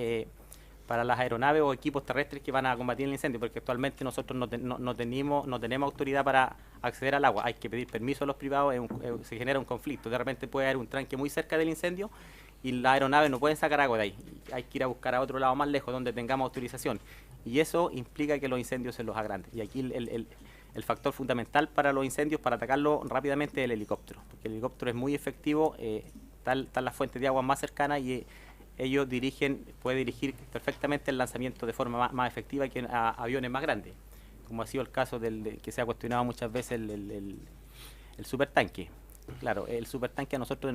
para las aeronaves o equipos terrestres que van a combatir el incendio, porque actualmente nosotros no tenemos autoridad para acceder al agua. Hay que pedir permiso a los privados, se genera un conflicto. De repente puede haber un tranque muy cerca del incendio y las aeronaves no pueden sacar agua de ahí. Hay que ir a buscar a otro lado más lejos donde tengamos autorización. Y eso implica que los incendios se los agranden. Y aquí el factor fundamental para los incendios, para atacarlo rápidamente, es el helicóptero. Porque el helicóptero es muy efectivo, están las fuentes de agua más cercanas y ellos puede dirigir perfectamente el lanzamiento de forma más efectiva que a aviones más grandes. Como ha sido el caso que se ha cuestionado muchas veces el supertanque. Claro, el supertanque a nosotros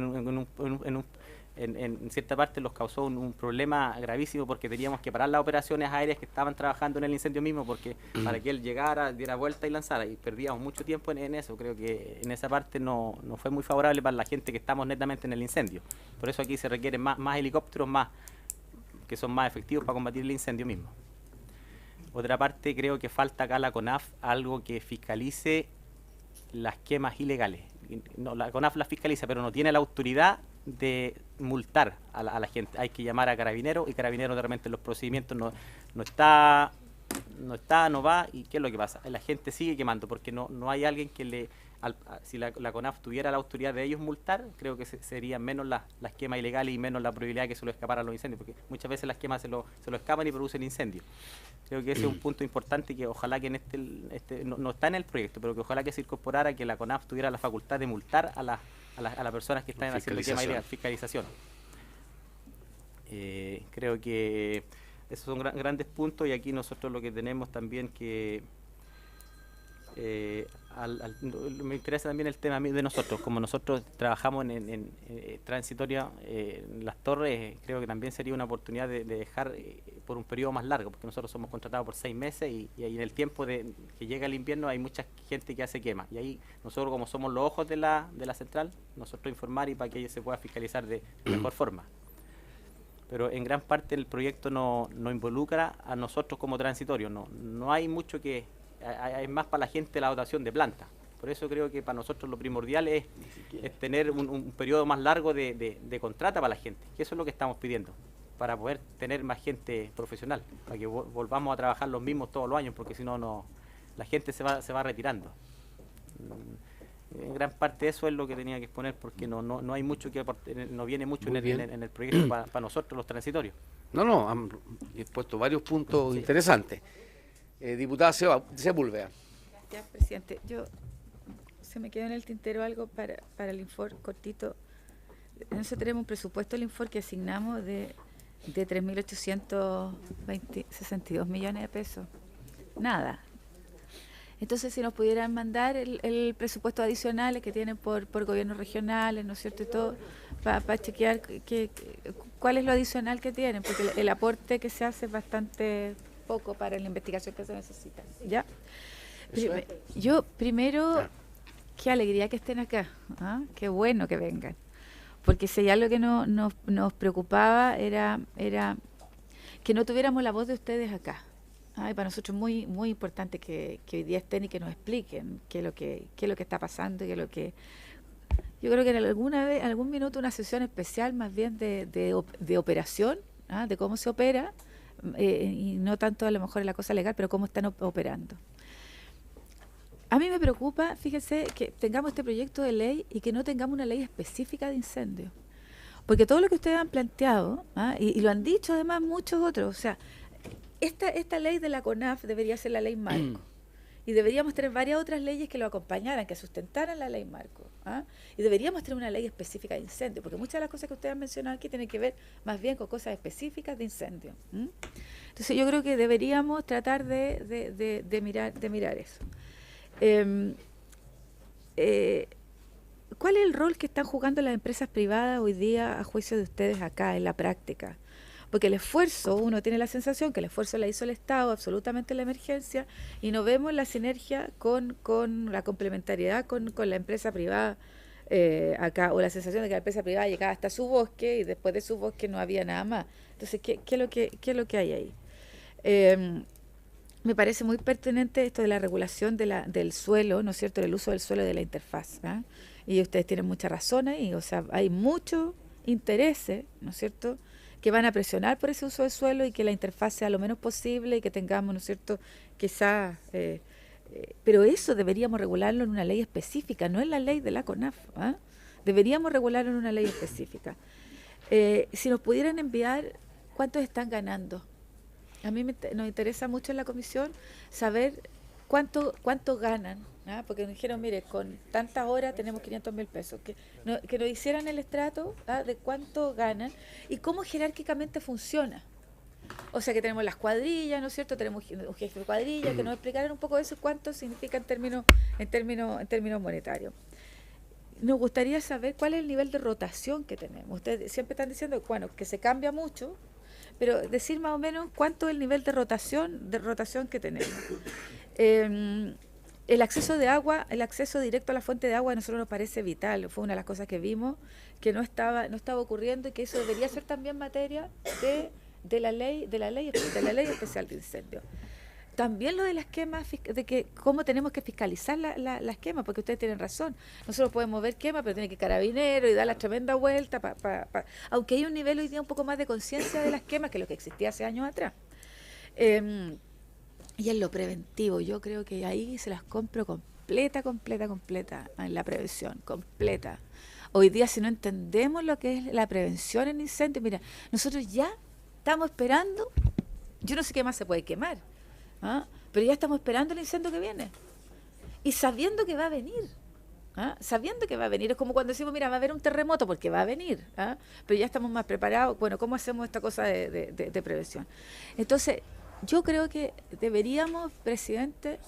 en cierta parte nos causó un problema gravísimo porque teníamos que parar las operaciones aéreas que estaban trabajando en el incendio mismo para que él llegara, diera vuelta y lanzara, y perdíamos mucho tiempo en eso. Creo que en esa parte no fue muy favorable para la gente que estamos netamente en el incendio. Por eso aquí se requieren más helicópteros que son más efectivos para combatir el incendio mismo. Otra parte, creo que falta acá la CONAF algo que fiscalice las quemas ilegales. No, la CONAF las fiscaliza, pero no tiene la autoridad de multar a la gente. Hay que llamar a Carabineros y Carabineros de repente en los procedimientos no va. ¿Y qué es lo que pasa? La gente sigue quemando porque no hay alguien que le si la CONAF tuviera la autoridad de ellos multar, creo que serían menos las quemas ilegales y menos la probabilidad de que se lo escaparan los incendios, porque muchas veces las quemas se lo escapan y producen incendios. Creo que ese es un punto importante que ojalá que no está en el proyecto, pero que ojalá que se incorporara, que la CONAF tuviera la facultad de multar a las personas que están haciendo quema ilegal, fiscalización. Creo que esos son grandes puntos, y aquí nosotros lo que tenemos también que me interesa también el tema de nosotros, como nosotros trabajamos en transitoria en las torres, creo que también sería una oportunidad de dejar por un periodo más largo, porque nosotros somos contratados por 6 meses y ahí en el tiempo que llega el invierno hay mucha gente que hace quema, y ahí nosotros, como somos los ojos de la central, nosotros informar y para que ella se pueda fiscalizar de mejor forma. Pero en gran parte el proyecto no involucra a nosotros como transitorio, no hay mucho que... Hay más para la gente la dotación de planta. Por eso creo que para nosotros lo primordial es tener un periodo más largo de contrata para la gente, que eso es lo que estamos pidiendo, para poder tener más gente profesional, para que volvamos a trabajar los mismos todos los años, porque si no, la gente se va retirando. En gran parte eso es lo que tenía que exponer, porque no hay mucho que aportar, no viene mucho en el proyecto para nosotros los transitorios.
No, han expuesto varios puntos interesantes. Diputada Sepúlveda.
Gracias, presidente. Se me quedó en el tintero algo para el Infor cortito. Nosotros tenemos un presupuesto del Infor que asignamos de 3.862 millones de pesos. Nada. Entonces, si nos pudieran mandar el presupuesto adicional que tienen por gobiernos regionales, ¿no es cierto? Y todo, para chequear cuál es lo adicional que tienen, porque el aporte que se hace es bastante poco para la investigación que se necesita. ¿Ya? Yo, primero, qué alegría que estén acá. ¿Ah? Qué bueno que vengan. Porque si hay algo que nos preocupaba era que no tuviéramos la voz de ustedes acá. Y para nosotros es muy, muy importante que hoy día estén y que nos expliquen qué es lo que está pasando y qué es lo que... Yo creo que en algún minuto una sesión especial más bien de operación, de cómo se opera, y no tanto a lo mejor en la cosa legal, pero cómo están operando. A mí me preocupa, fíjense, que tengamos este proyecto de ley y que no tengamos una ley específica de incendios. Porque todo lo que ustedes han planteado, y lo han dicho además muchos otros, o sea, esta ley de la CONAF debería ser la ley marco. Y deberíamos tener varias otras leyes que lo acompañaran, que sustentaran la ley marco. Y deberíamos tener una ley específica de incendio, porque muchas de las cosas que ustedes han mencionado aquí tienen que ver más bien con cosas específicas de incendio. Entonces yo creo que deberíamos tratar de mirar eso. ¿Cuál es el rol que están jugando las empresas privadas hoy día a juicio de ustedes acá en la práctica? Porque el esfuerzo, uno tiene la sensación que el esfuerzo la hizo el Estado absolutamente en la emergencia y no vemos la sinergia con la complementariedad con la empresa privada acá, o la sensación de que la empresa privada llegaba hasta su bosque y después de su bosque no había nada más. Entonces, ¿qué es lo que hay ahí? Me parece muy pertinente esto de la regulación del suelo, ¿no es cierto?, del uso del suelo y de la interfaz. Y ustedes tienen mucha razón ahí, o sea, hay muchos intereses, ¿no es cierto?, que van a presionar por ese uso del suelo y que la interfaz sea lo menos posible y que tengamos, ¿no es cierto?, quizás... pero eso deberíamos regularlo en una ley específica, no en la ley de la CONAF. Deberíamos regularlo en una ley específica. Si nos pudieran enviar cuántos están ganando. A mí nos interesa mucho en la comisión saber cuánto ganan, porque nos dijeron, mire, con tantas horas tenemos 500.000 pesos, que nos hicieran el estrato de cuánto ganan y cómo jerárquicamente funciona. O sea que tenemos las cuadrillas, ¿no es cierto? Tenemos un jefe de cuadrilla, que nos explicaran un poco eso, cuánto significa en términos monetarios. Nos gustaría saber cuál es el nivel de rotación que tenemos. Ustedes siempre están diciendo, bueno, que se cambia mucho, pero decir más o menos cuánto es el nivel de rotación que tenemos. El acceso de agua, el acceso directo a la fuente de agua a nosotros nos parece vital. Fue una de las cosas que vimos que no estaba ocurriendo y que eso debería ser también materia de la ley especial de incendios. También lo de las quemas, de que cómo tenemos que fiscalizar las quemas, porque ustedes tienen razón. Nosotros podemos ver quemas, pero tiene que ir carabinero y dar la tremenda vuelta. Aunque hay un nivel hoy día un poco más de conciencia de las quemas que lo que existía hace años atrás. Y en lo preventivo, yo creo que ahí se las compro completa en la prevención, completa. Hoy día, si no entendemos lo que es la prevención en incendios, mira, nosotros ya estamos esperando, yo no sé qué más se puede quemar, ¿ah? Pero ya estamos esperando el incendio que viene. Y sabiendo que va a venir. ¿Ah? Sabiendo que va a venir, es como cuando decimos, mira, va a haber un terremoto porque va a venir, ¿ah? Pero ya estamos más preparados. Bueno, ¿cómo hacemos esta cosa de prevención? Entonces, yo creo que deberíamos, presidente,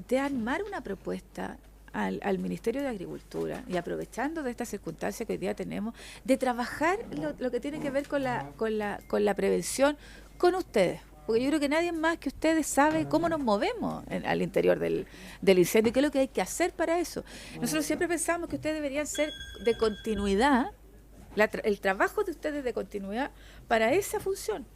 de armar una propuesta al Ministerio de Agricultura, y aprovechando de esta circunstancia que hoy día tenemos, de trabajar lo que tiene que ver con la prevención con ustedes. Porque yo creo que nadie más que ustedes sabe cómo nos movemos al interior del incendio y qué es lo que hay que hacer para eso. Nosotros siempre pensamos que ustedes deberían ser de continuidad, el trabajo de ustedes de continuidad para esa función,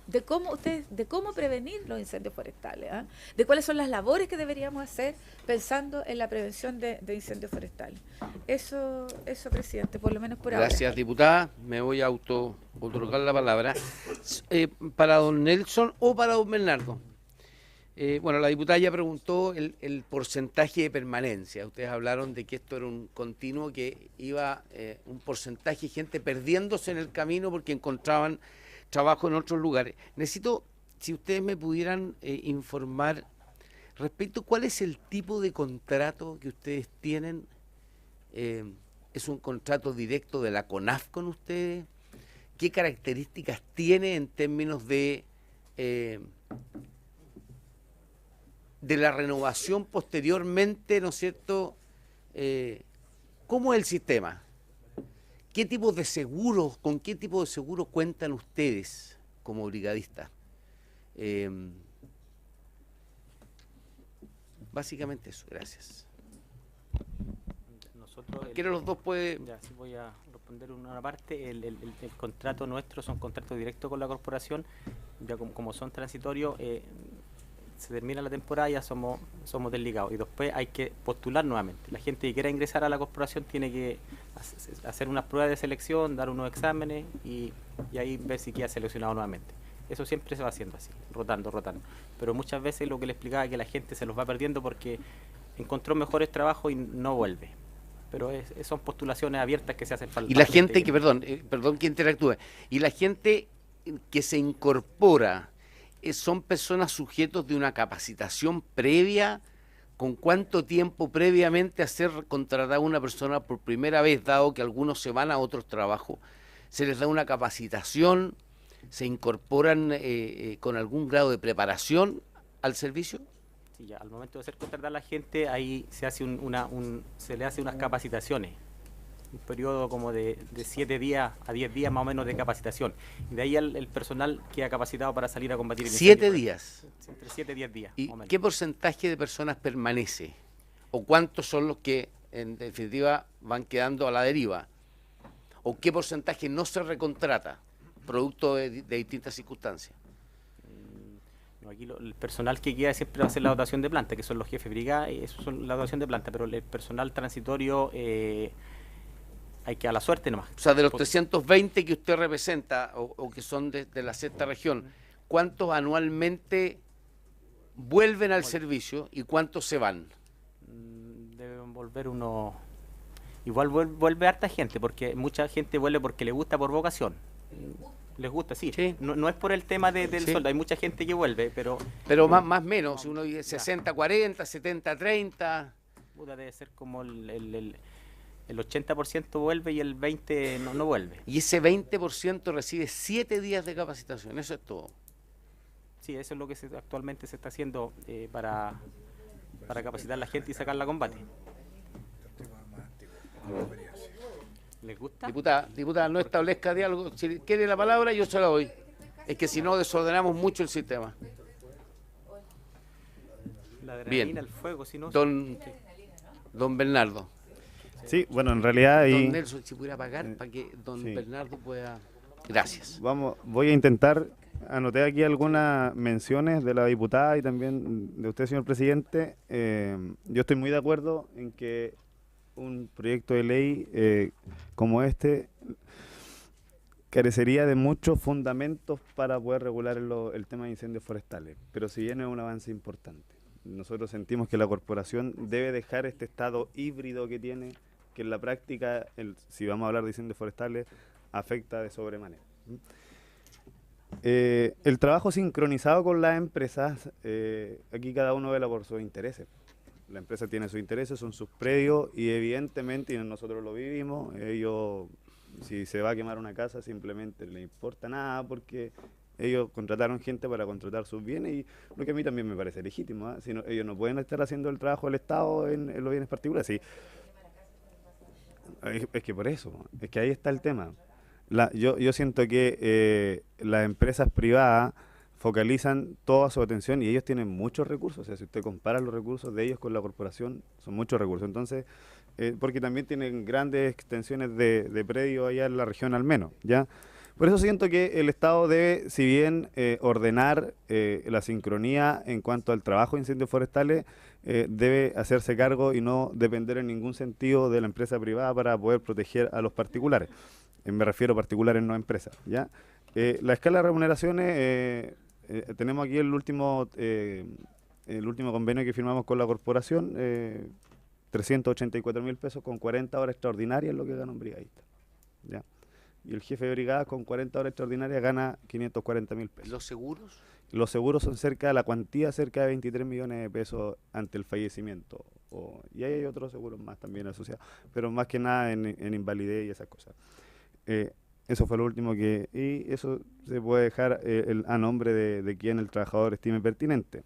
de cómo prevenir los incendios forestales, ¿ah? De cuáles son las labores que deberíamos hacer pensando en la prevención de incendios forestales. Eso, presidente, por lo menos por ahora.
Gracias, diputada. Me voy a otorgar la palabra. Para don Nelson o para don Bernardo. Bueno, la diputada ya preguntó el porcentaje de permanencia. Ustedes hablaron de que esto era un continuo, que iba un porcentaje de gente perdiéndose en el camino porque encontraban trabajo en otros lugares. Necesito, si ustedes me pudieran informar respecto a cuál es el tipo de contrato que ustedes tienen. ¿Es un contrato directo de la CONAF con ustedes? ¿Qué características tiene en términos de la renovación posteriormente, ¿no es cierto? ¿Cómo es el sistema? ¿Qué tipo de seguros, con qué tipo de seguro cuentan ustedes como brigadistas? Básicamente eso, gracias. ¿Quieren los dos? Puede...
Ya, sí, voy a responder una parte. El contrato nuestro son contratos directos con la corporación, ya como son transitorios, se termina la temporada, ya somos desligados y después hay que postular nuevamente. La gente que quiera ingresar a la corporación tiene que hacer unas pruebas de selección, dar unos exámenes y ahí ver si queda seleccionado nuevamente. Eso siempre se va haciendo así, rotando. Pero muchas veces lo que le explicaba es que la gente se los va perdiendo porque encontró mejores trabajos y no vuelve. Pero son postulaciones abiertas que se hacen falta.
Y la gente que, perdón que interactúe, y la gente que se incorpora, ¿son personas sujetos de una capacitación previa? ¿Con cuánto tiempo previamente a ser contratada una persona por primera vez, dado que algunos se van a otros trabajos? ¿Se les da una capacitación? ¿Se incorporan con algún grado de preparación al servicio?
Sí, ya, al momento de ser contratada a la gente, ahí se hace se le hace unas capacitaciones. Un periodo como de 7 días a 10 días más o menos de capacitación. Y de ahí el personal queda capacitado para salir a combatir el incendio.
7 días.
Entre 7 y 10 días.
¿Y
más o menos.
qué porcentaje de personas permanece? ¿O cuántos son los que en definitiva van quedando a la deriva? ¿O qué porcentaje no se recontrata, producto de distintas circunstancias?
No, aquí el personal que queda siempre va a ser la dotación de planta, que son los jefes de brigada, eso son la dotación de planta, pero el personal transitorio hay que a la suerte nomás.
O sea, de los 320 que usted representa o que son de la sexta región, ¿cuántos anualmente vuelven al servicio y cuántos se van?
Deben volver unos... Igual vuelve harta gente, porque mucha gente vuelve porque le gusta por vocación. Les gusta, sí. No es por el tema del sueldo, hay mucha gente que vuelve, pero...
Pero más menos, uno dice 60-40, 70-30...
Puta, debe ser como el 80% vuelve y el 20% no vuelve.
Y ese 20% recibe 7 días de capacitación, eso es todo.
Sí, eso es lo que actualmente se está haciendo para capacitar a la gente y sacarla a combate. ¿Les gusta?
Diputada, no establezca diálogo. Si quiere la palabra, yo se la doy. Es que si no, desordenamos mucho el sistema.
La
Bien.
el fuego, si no...
Don Bernardo.
Sí, bueno, en realidad...
Don Nelson, si pudiera pagar para que don Bernardo pueda... Gracias.
Voy a intentar... Anoté aquí algunas menciones de la diputada y también de usted, señor presidente. Yo estoy muy de acuerdo en que un proyecto de ley como este carecería de muchos fundamentos para poder regular el tema de incendios forestales, pero si bien es un avance importante. nosotros sentimos que la corporación debe dejar este estado híbrido que tiene, que en la práctica, si vamos a hablar de incendios forestales, afecta de sobremanera. El trabajo sincronizado con las empresas, aquí cada uno vela por sus intereses. La empresa tiene sus intereses, son sus predios y evidentemente, y nosotros lo vivimos, ellos, si se va a quemar una casa, simplemente no le importa nada porque ellos contrataron gente para contratar sus bienes, y lo que a mí también me parece legítimo, ¿eh? Si no, ellos no pueden estar haciendo el trabajo del Estado en los bienes particulares. Sí. Es que por eso, es que ahí está el tema. Yo siento que las empresas privadas focalizan toda su atención y ellos tienen muchos recursos. O sea, si usted compara los recursos de ellos con la corporación, son muchos recursos. Entonces, porque también tienen grandes extensiones de predios allá en la región al menos, ¿ya? Por eso siento que el Estado debe, si bien ordenar la sincronía en cuanto al trabajo de incendios forestales, debe hacerse cargo y no depender en ningún sentido de la empresa privada para poder proteger a los particulares. Me refiero a particulares, no a empresas, ¿ya? La escala de remuneraciones, tenemos aquí el último convenio que firmamos con la corporación, 384.000 pesos con 40 horas extraordinarias es lo que gana un brigadista, ¿ya? Y el jefe de brigada con 40 horas extraordinarias gana 540.000 pesos.
¿Los seguros?
Los seguros son la cuantía cerca de 23 millones de pesos ante el fallecimiento. Y ahí hay otros seguros más también asociados, pero más que nada en invalidez y esas cosas. Eso fue lo último y eso se puede dejar a nombre de quien el trabajador estime pertinente.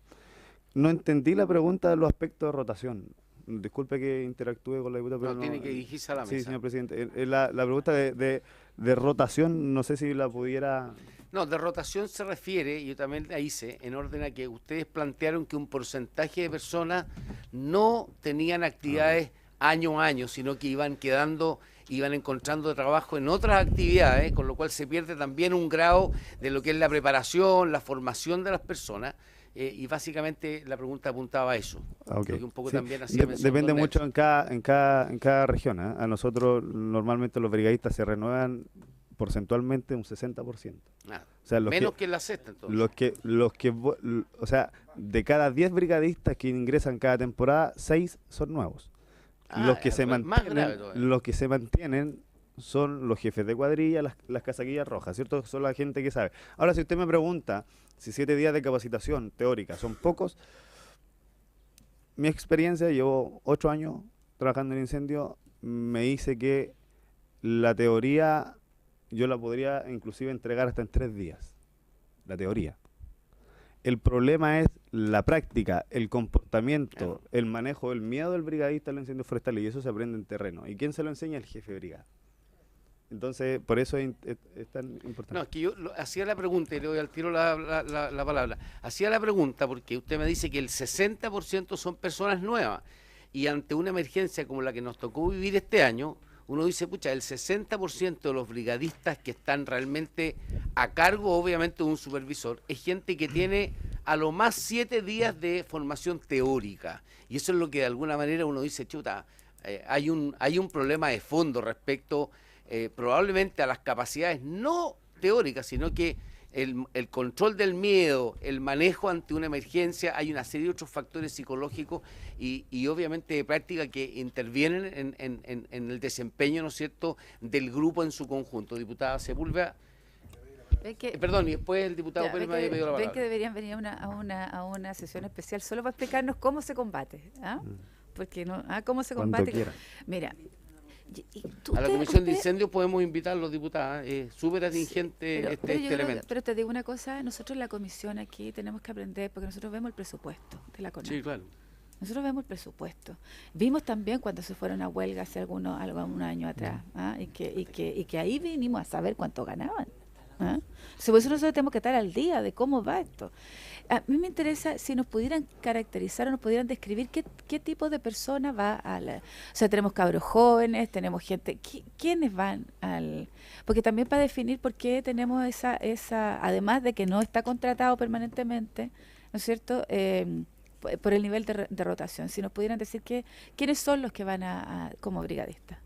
No entendí la pregunta de los aspectos de rotación. Disculpe que interactúe con la diputada, pero
no, tiene que dirigirse a la mesa.
Sí, señor presidente. La pregunta de rotación, no sé si la pudiera...
No, de rotación se refiere, yo también la hice, en orden a que ustedes plantearon que un porcentaje de personas no tenían actividades año a año, sino que iban encontrando trabajo en otras actividades, con lo cual se pierde también un grado de lo que es la preparación, la formación de las personas. Y básicamente la pregunta apuntaba a eso.
Okay.
Que un poco
sí.
también hacía
Depende mucho en cada región, ¿eh? A nosotros normalmente los brigadistas se renuevan porcentualmente un 60%.
Nada.
O sea,
menos que en la sexta, entonces.
O sea, de cada 10 brigadistas que ingresan cada temporada, 6 son nuevos. Los que se mantienen son los jefes de cuadrilla, las casaquillas rojas, ¿cierto? Son la gente que sabe. Ahora, si usted me pregunta si 7 días de capacitación teórica son pocos, mi experiencia, llevo 8 años trabajando en incendio, me dice que la teoría yo la podría inclusive entregar hasta en 3 días, la teoría. El problema es la práctica, el comportamiento, el manejo, el miedo del brigadista al incendio forestal, y eso se aprende en terreno. ¿Y quién se lo enseña? El jefe de brigada. Entonces, por eso es tan importante.
No, es que yo hacía la pregunta, y le doy al tiro la palabra. Hacía la pregunta porque usted me dice que el 60% son personas nuevas, y ante una emergencia como la que nos tocó vivir este año, uno dice, pucha, el 60% de los brigadistas que están realmente a cargo, obviamente, de un supervisor, es gente que tiene a lo más 7 días de formación teórica. Y eso es lo que de alguna manera uno dice, chuta, hay un problema de fondo respecto probablemente a las capacidades no teóricas, sino que el control del miedo, el manejo ante una emergencia, hay una serie de otros factores psicológicos y obviamente de práctica que intervienen en el desempeño, ¿no es cierto?, del grupo en su conjunto. Diputada Sepúlveda. Perdón, y después el diputado Pérez me había pedido la palabra.
Ven que deberían venir a una sesión especial solo para explicarnos cómo se combate. Porque no, ¿cómo se combate? Mira,
a la Comisión de Incendios podemos invitar a los diputados, súper atingente este elemento.
Pero te digo una cosa, nosotros en la comisión aquí tenemos que aprender, porque nosotros vemos el presupuesto de la CONAC.
Sí, claro.
Nosotros vemos el presupuesto. Vimos también cuando se fueron a huelga hace algún año atrás, y que ahí vinimos a saber cuánto ganaban. Por eso nosotros tenemos que estar al día de cómo va esto. A mí me interesa si nos pudieran caracterizar o nos pudieran describir qué tipo de persona va o sea, tenemos cabros jóvenes, tenemos gente, ¿quiénes van al...? Porque también para definir por qué tenemos esa además de que no está contratado permanentemente, ¿no es cierto?, por el nivel de rotación. Si nos pudieran decir quiénes son los que van como brigadistas.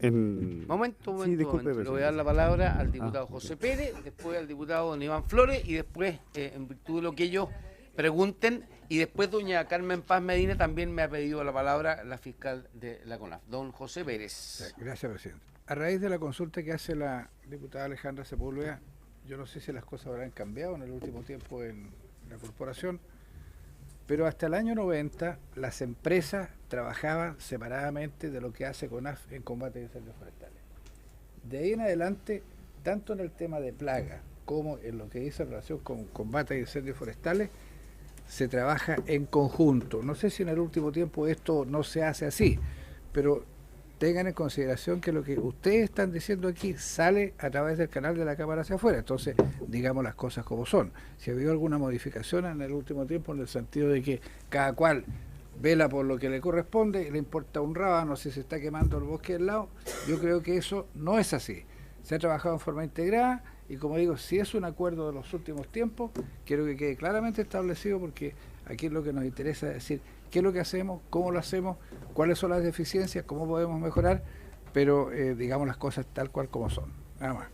Momento. Le voy a dar la palabra al diputado José Pérez, después al diputado don Iván Flores y después, en virtud de lo que ellos pregunten, y después doña Carmen Paz Medina también me ha pedido la palabra, la fiscal de la CONAF, don José Pérez.
Gracias, presidente. A raíz de la consulta que hace la diputada Alejandra Sepúlveda, yo no sé si las cosas habrán cambiado en el último tiempo en la corporación, pero hasta el año 90 las empresas trabajaban separadamente de lo que hace CONAF en combate de incendios forestales. De ahí en adelante, tanto en el tema de plaga como en lo que dice en relación con combate de incendios forestales, se trabaja en conjunto. No sé si en el último tiempo esto no se hace así, pero tengan en consideración que lo que ustedes están diciendo aquí sale a través del canal de la Cámara hacia afuera. Entonces, digamos las cosas como son. Si ha habido alguna modificación en el último tiempo, en el sentido de que cada cual vela por lo que le corresponde, le importa un rábano si se está quemando el bosque del lado, yo creo que eso no es así. Se ha trabajado en forma integrada y, como digo, si es un acuerdo de los últimos tiempos, quiero que quede claramente establecido, porque aquí lo que nos interesa es decir qué es lo que hacemos, cómo lo hacemos, cuáles son las deficiencias, cómo podemos mejorar, pero digamos las cosas tal cual como son. Nada más.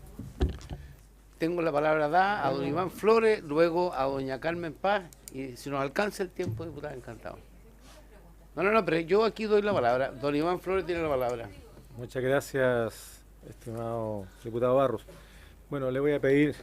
Tengo la palabra dada a don Iván Flores, luego a doña Carmen Paz, y si nos alcanza el tiempo, diputada, encantado. No, pero yo aquí doy la palabra. Don Iván Flores tiene la palabra.
Muchas gracias, estimado diputado Barros. Bueno, le voy a pedir,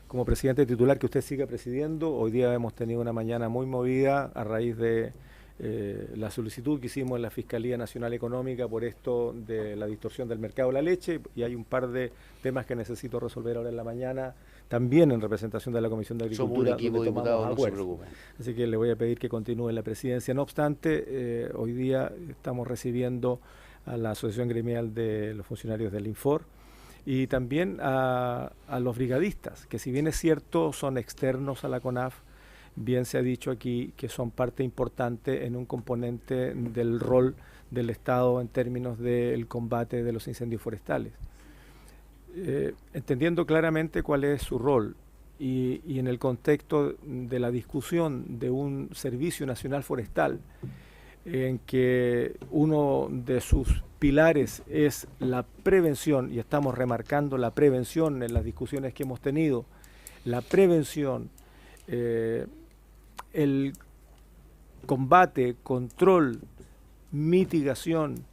como presidente titular, que usted siga presidiendo. Hoy día hemos tenido una mañana muy movida a raíz de la solicitud que hicimos en la Fiscalía Nacional Económica por esto de la distorsión del mercado de la leche, y hay un par de temas que necesito resolver ahora en la mañana, también en representación de la Comisión de Agricultura.
Somos un equipo de diputados, no se preocupen.
Así que le voy a pedir que continúe en la presidencia. No obstante, hoy día estamos recibiendo a la Asociación Gremial de los Funcionarios del Infor y también a los brigadistas, que si bien es cierto son externos a la CONAF, bien se ha dicho aquí que son parte importante en un componente del rol del Estado en términos del combate de los incendios forestales. Entendiendo claramente cuál es su rol y en el contexto de la discusión de un Servicio Nacional Forestal, en que uno de sus pilares es la prevención, y estamos remarcando la prevención en las discusiones que hemos tenido, la prevención, el combate, control, mitigación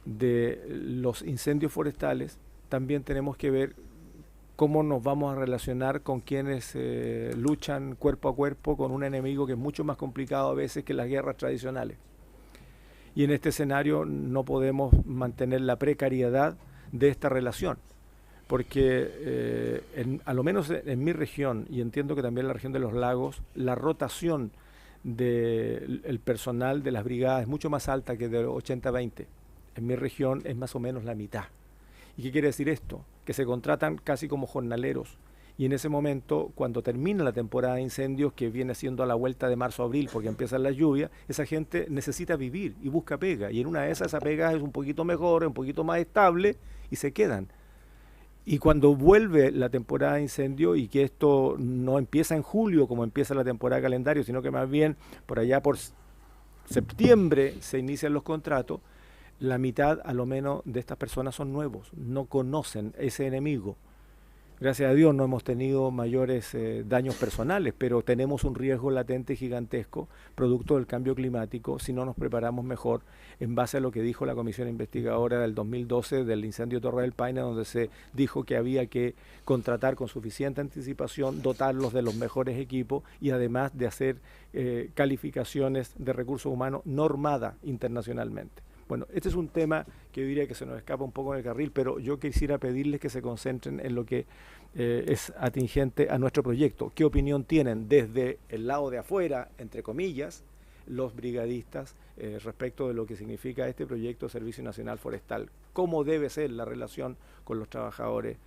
de los incendios forestales, también tenemos que ver cómo nos vamos a relacionar con quienes luchan cuerpo a cuerpo con un enemigo que es mucho más complicado a veces que las guerras tradicionales. Y en este escenario no podemos mantener la precariedad de esta relación, porque a lo menos en mi región, y entiendo que también en la región de los lagos, la rotación del personal de las brigadas es mucho más alta que de 80-20. En mi región es más o menos la mitad. ¿Y qué quiere decir esto? Que se contratan casi como jornaleros. Y en ese momento, cuando termina la temporada de incendios, que viene siendo a la vuelta de marzo-abril, porque empiezan las lluvias, esa gente necesita vivir y busca pega. Y en una de esas, esa pega es un poquito mejor, un poquito más estable, y se quedan. Y cuando vuelve la temporada de incendio, y que esto no empieza en julio como empieza la temporada de calendario, sino que más bien por allá por septiembre se inician los contratos, la mitad a lo menos de estas personas son nuevos, no conocen ese enemigo. Gracias a Dios no hemos tenido mayores daños personales, pero tenemos un riesgo latente gigantesco, producto del cambio climático, si no nos preparamos mejor, en base a lo que dijo la Comisión Investigadora del 2012 del incendio Torre del Paine, donde se dijo que había que contratar con suficiente anticipación, dotarlos de los mejores equipos y además de hacer calificaciones de recursos humanos normada internacionalmente. Bueno, este es un tema que yo diría que se nos escapa un poco en el carril, pero yo quisiera pedirles que se concentren en lo que es atingente a nuestro proyecto. ¿Qué opinión tienen desde el lado de afuera, entre comillas, los brigadistas respecto de lo que significa este proyecto de Servicio Nacional Forestal? ¿Cómo debe ser la relación con los trabajadores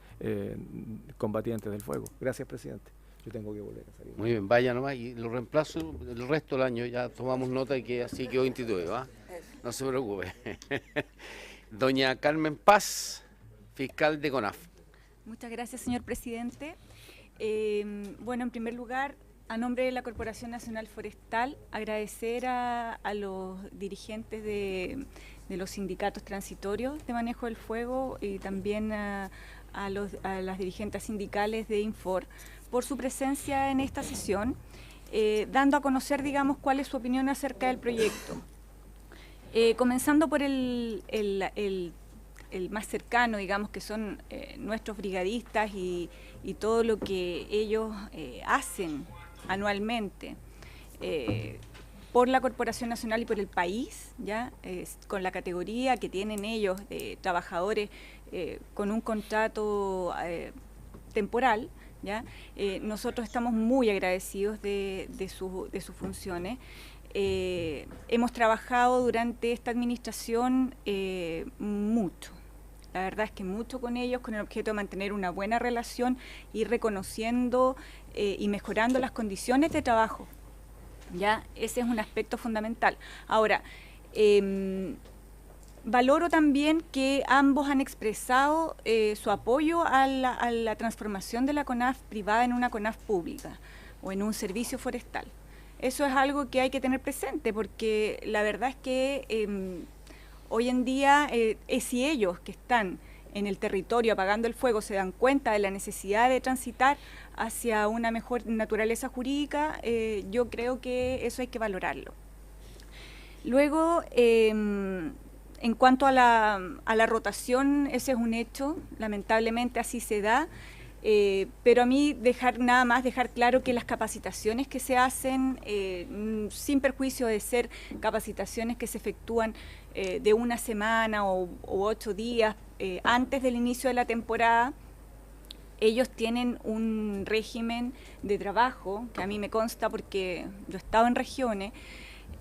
combatientes del fuego? Gracias, presidente. Yo tengo que volver a salir.
Muy bien, vaya nomás, y lo reemplazo el resto del año, ya tomamos nota de que así quedó instituido, ¿va? No se preocupe. Doña Carmen Paz, fiscal de CONAF.
Muchas gracias, señor presidente. Bueno, en primer lugar, a nombre de la Corporación Nacional Forestal, agradecer a los dirigentes de los sindicatos transitorios de manejo del fuego y también a las dirigentes sindicales de Infor por su presencia en esta sesión. dando a conocer, digamos, cuál es su opinión acerca del proyecto. Comenzando por el más cercano, digamos, que son nuestros brigadistas y todo lo que ellos hacen anualmente por la Corporación Nacional y por el país, ¿ya? Con la categoría que tienen ellos, trabajadores con un contrato temporal, ¿ya? Nosotros estamos muy agradecidos de sus funciones. Hemos trabajado durante esta administración mucho. La verdad es que mucho con ellos, con el objeto de mantener una buena relación y reconociendo y mejorando las condiciones de trabajo. ¿Ya? Ese es un aspecto fundamental. Ahora, valoro también que ambos han expresado su apoyo a la transformación de la CONAF privada en una CONAF pública o en un servicio forestal. Eso es algo que hay que tener presente, porque la verdad es que hoy en día, si ellos que están en el territorio apagando el fuego se dan cuenta de la necesidad de transitar hacia una mejor naturaleza jurídica, yo creo que eso hay que valorarlo. Luego, en cuanto a la rotación, ese es un hecho, lamentablemente así se da. Pero a mí dejar claro que las capacitaciones que se hacen, sin perjuicio de ser capacitaciones que se efectúan de una semana o 8 días antes del inicio de la temporada, ellos tienen un régimen de trabajo, que a mí me consta porque yo he estado en regiones,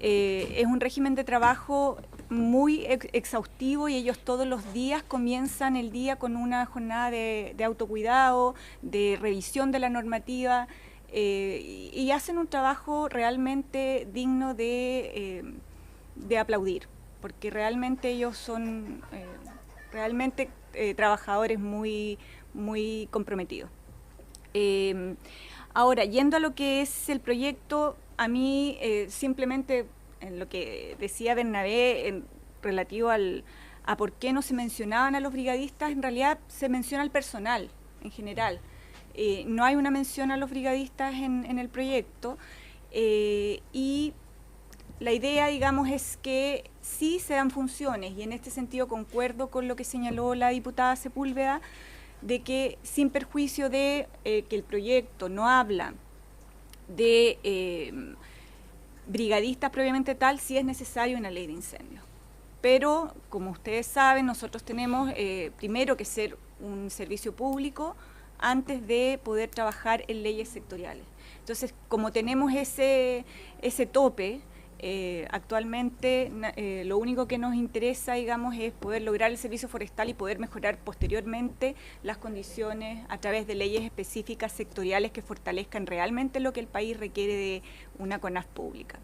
es un régimen de trabajo muy exhaustivo y ellos todos los días comienzan el día con una jornada de autocuidado, de revisión de la normativa y hacen un trabajo realmente digno de aplaudir, porque realmente ellos son realmente trabajadores muy comprometidos. Ahora, yendo a lo que es el proyecto, a mí simplemente en lo que decía Bernabé relativo a por qué no se mencionaban a los brigadistas, en realidad se menciona al personal en general. No hay una mención a los brigadistas en el proyecto y la idea, digamos, es que sí se dan funciones, y en este sentido concuerdo con lo que señaló la diputada Sepúlveda, de que sin perjuicio de que el proyecto no habla de brigadistas propiamente tal, sí es necesario una ley de incendios. Pero, como ustedes saben, nosotros tenemos primero que ser un servicio público antes de poder trabajar en leyes sectoriales. Entonces, como tenemos ese tope, actualmente lo único que nos interesa, digamos, es poder lograr el servicio forestal y poder mejorar posteriormente las condiciones a través de leyes específicas sectoriales que fortalezcan realmente lo que el país requiere de una CONAF pública.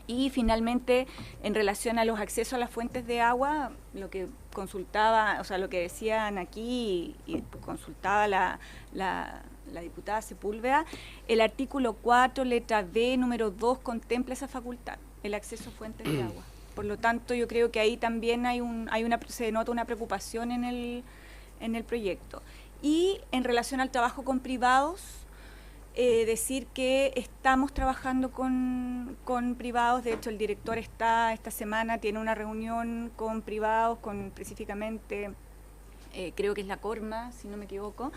Y finalmente, en relación a los accesos a las fuentes de agua, lo que consultaba, o sea, lo que decían aquí y consultaba la diputada Sepúlveda, el artículo 4, letra B, número 2, contempla esa facultad, el acceso a fuentes de agua. Por lo tanto, yo creo que ahí también se denota una preocupación en el proyecto. Y en relación al trabajo con privados, decir que estamos trabajando con privados. De hecho, el director esta semana tiene una reunión con privados, con específicamente, creo que es la Corma, si no me equivoco,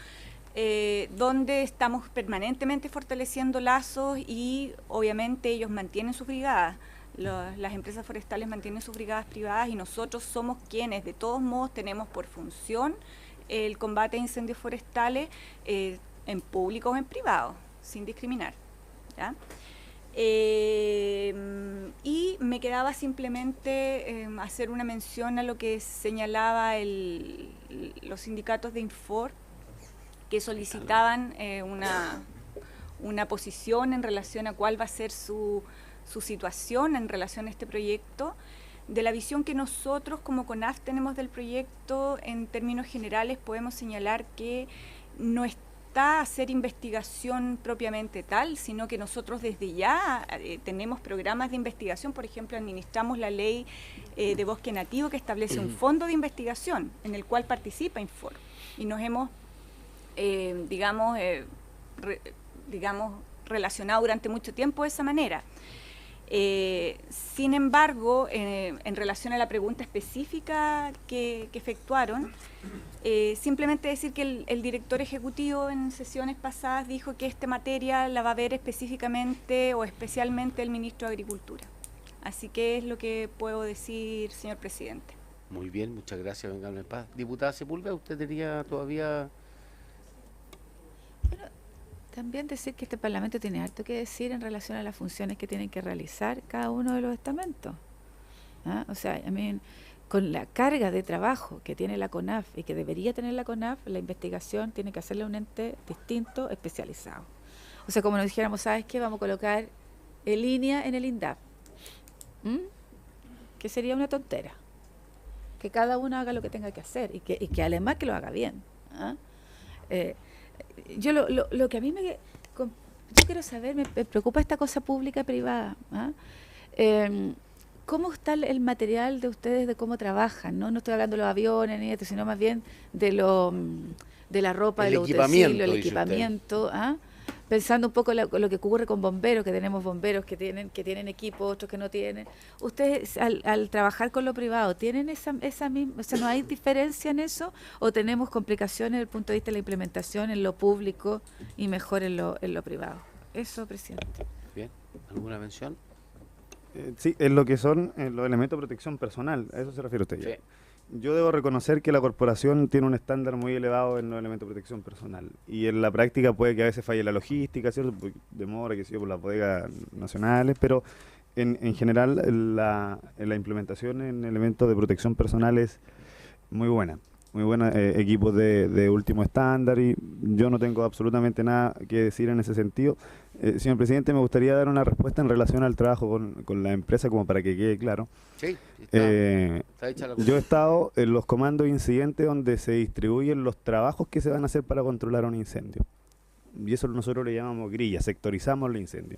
donde estamos permanentemente fortaleciendo lazos y obviamente ellos mantienen sus brigadas. Las empresas forestales mantienen sus brigadas privadas y nosotros somos quienes de todos modos tenemos por función el combate a incendios forestales en público o en privado, sin discriminar, ¿ya? Y me quedaba simplemente hacer una mención a lo que señalaba los sindicatos de Infor, que solicitaban una posición en relación a cuál va a ser su situación en relación a este proyecto. De la visión que nosotros como CONAF tenemos del proyecto, en términos generales podemos señalar que no está a hacer investigación propiamente tal, sino que nosotros desde ya tenemos programas de investigación. Por ejemplo, administramos la ley de bosque nativo, que establece un fondo de investigación en el cual participa Infor, y nos hemos relacionado durante mucho tiempo de esa manera. Sin embargo, en relación a la pregunta específica que efectuaron, simplemente decir que el director ejecutivo en sesiones pasadas dijo que esta materia la va a ver específicamente o especialmente el ministro de Agricultura. Así que es lo que puedo decir, señor presidente.
Muy bien, muchas gracias, vengan en paz. Diputada Sepúlveda, ¿usted tenía todavía...?
Bueno, también decir que este Parlamento tiene harto que decir en relación a las funciones que tienen que realizar cada uno de los estamentos. ¿Ah? O sea, con la carga de trabajo que tiene la CONAF y que debería tener la CONAF, la investigación tiene que hacerle un ente distinto, especializado. O sea, como nos dijéramos, ¿sabes qué? Vamos a colocar en línea en el INDAP. Que sería una tontera. Que cada uno haga lo que tenga que hacer y que además que lo haga bien. ¿Ah? Yo lo que a mí yo quiero saber, me preocupa esta cosa pública-privada. ¿Ah? ¿Cómo está el material de ustedes de cómo trabajan? No estoy hablando de los aviones ni de esto, sino más bien de la ropa, de los utensilios, el equipamiento. ¿Ah? Pensando un poco lo que ocurre con bomberos, que tenemos bomberos que tienen equipo, otros que no tienen. Ustedes, al trabajar con lo privado, ¿tienen esa misma, o sea, no hay diferencia en eso? ¿O tenemos complicaciones desde el punto de vista de la implementación en lo público y mejor en lo privado? Eso, presidente.
Bien, ¿alguna mención?
Sí, en lo que son los elementos de protección personal, a eso se refiere usted.
Sí.
Yo debo reconocer que la corporación tiene un estándar muy elevado en los elementos de protección personal y en la práctica puede que a veces falle la logística, ¿cierto? Demora, que sea por las bodegas nacionales, pero en general la implementación en elementos de protección personal es muy buena. Muy buenos equipos de último estándar y yo no tengo absolutamente nada que decir en ese sentido. Señor presidente, me gustaría dar una respuesta en relación al trabajo con la empresa como para que quede claro.
Sí, está hecha la cosa.
Yo he estado en los comandos incidentes donde se distribuyen los trabajos que se van a hacer para controlar un incendio. Y eso nosotros le llamamos grilla, sectorizamos el incendio.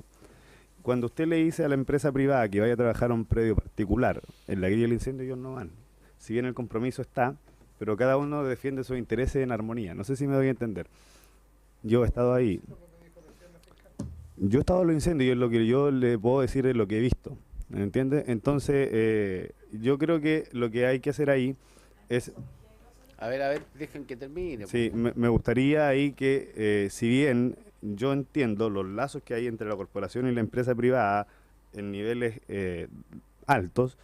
Cuando usted le dice a la empresa privada que vaya a trabajar a un predio particular, en la grilla del incendio ellos no van. Si bien el compromiso está, pero cada uno defiende sus intereses en armonía. No sé si me doy a entender. Yo he estado ahí. Yo he estado en los incendios y es lo que yo le puedo decir es lo que he visto. ¿Me entiende? Entonces, yo creo que lo que hay que hacer ahí es...
A ver, dejen que termine.
Sí, me gustaría ahí que, si bien yo entiendo los lazos que hay entre la corporación y la empresa privada en niveles altos,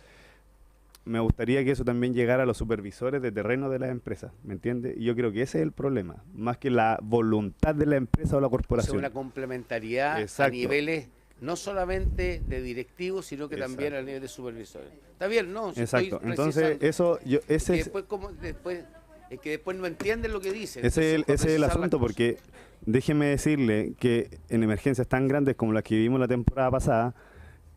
me gustaría que eso también llegara a los supervisores de terreno de las empresas, ¿me entiende? Y yo creo que ese es el problema, más que la voluntad de la empresa o la corporación.
O sea, una complementariedad. Exacto. A niveles no solamente de directivos, sino que
Exacto.
también a nivel de supervisores. Está bien, ¿no?
Exacto. Entonces, eso...
es que después no entienden lo que dicen.
Ese es el asunto, porque déjeme decirle que en emergencias tan grandes como las que vivimos la temporada pasada,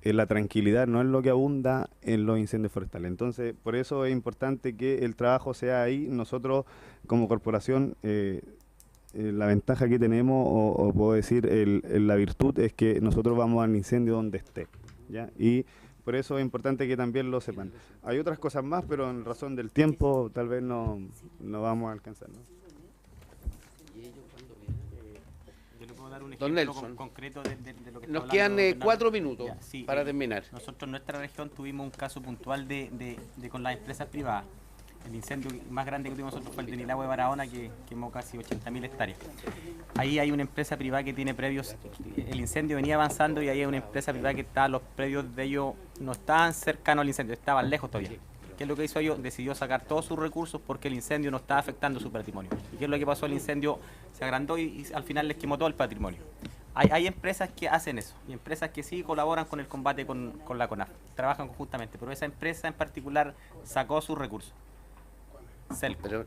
la tranquilidad no es lo que abunda en los incendios forestales. Entonces, por eso es importante que el trabajo sea ahí. Nosotros, como corporación, la ventaja que tenemos, o puedo decir, la virtud, es que nosotros vamos al incendio donde esté, ¿ya? Y por eso es importante que también lo sepan. Hay otras cosas más, pero en razón del tiempo tal vez no vamos a alcanzar, ¿no?
Yo le puedo dar un
Don
ejemplo
Nelson,
concreto de lo que está
nos
hablando
quedan
Fernando.
4 minutos
Ya, sí,
para terminar.
Nosotros en nuestra región tuvimos un caso puntual de con las empresas privadas. El incendio más grande que tuvimos nosotros fue el de Nilagüe de Barahona, que quemó casi 80.000 hectáreas. Ahí hay una empresa privada que tiene predios, el incendio venía avanzando y ahí hay una empresa privada que los predios de ellos no estaban cercanos al incendio, estaban lejos todavía. ¿Qué es lo que hizo ellos? Decidió sacar todos sus recursos porque el incendio no estaba afectando su patrimonio. ¿Y qué es lo que pasó? El incendio se agrandó y al final les quemó todo el patrimonio. Hay empresas que hacen eso y empresas que sí colaboran con el combate con la CONAF, trabajan conjuntamente, pero esa empresa en particular sacó sus recursos. Celco.
Pero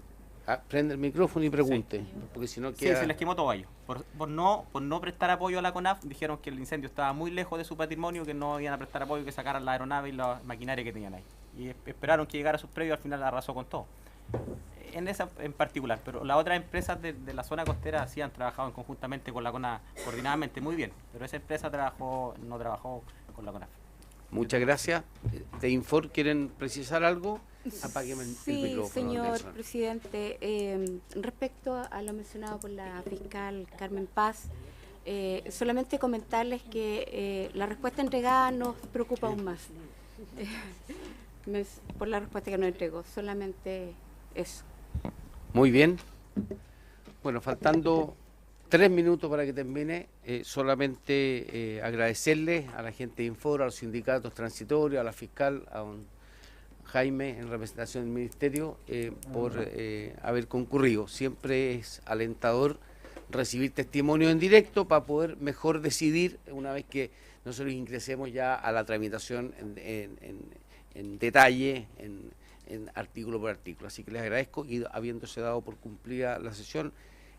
prende el micrófono y pregunte, porque si no queda...
Sí, se les quemó todo a ellos. Por no prestar apoyo a la CONAF, dijeron que el incendio estaba muy lejos de su patrimonio, que no iban a prestar apoyo, que sacaran la aeronave y la maquinaria que tenían ahí. Y esperaron que llegara a sus predios y al final arrasó con todo. En esa en particular, pero las otras empresas de la zona costera sí han trabajado conjuntamente con la CONAF, coordinadamente muy bien, pero esa empresa no trabajó con la CONAF.
Muchas gracias. ¿De Infor quieren precisar algo? Apágueme el
Sí,
micrófono.
señor
Nelson.
presidente. Respecto a lo mencionado por la fiscal Carmen Paz, Solamente comentarles que la respuesta entregada nos preocupa aún más. Por la respuesta que nos entregó, solamente eso.
Muy bien. Bueno, faltando 3 minutos para que termine, solamente agradecerles a la gente de Infor, a los sindicatos transitorios, a la fiscal, a don Jaime en representación del Ministerio, por haber concurrido. Siempre es alentador recibir testimonios en directo para poder mejor decidir una vez que nosotros ingresemos ya a la tramitación en detalle, en artículo por artículo. Así que les agradezco y habiéndose dado por cumplida la sesión,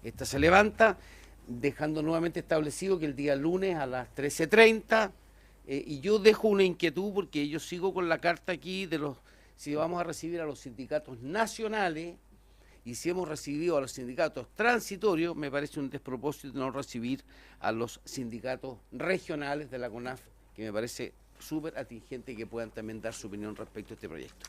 esta se levanta, dejando nuevamente establecido que el día lunes a las 13:30, y yo dejo una inquietud porque yo sigo con la carta aquí de si vamos a recibir a los sindicatos nacionales y si hemos recibido a los sindicatos transitorios, me parece un despropósito no recibir a los sindicatos regionales de la CONAF, que me parece súper atingente que puedan también dar su opinión respecto a este proyecto.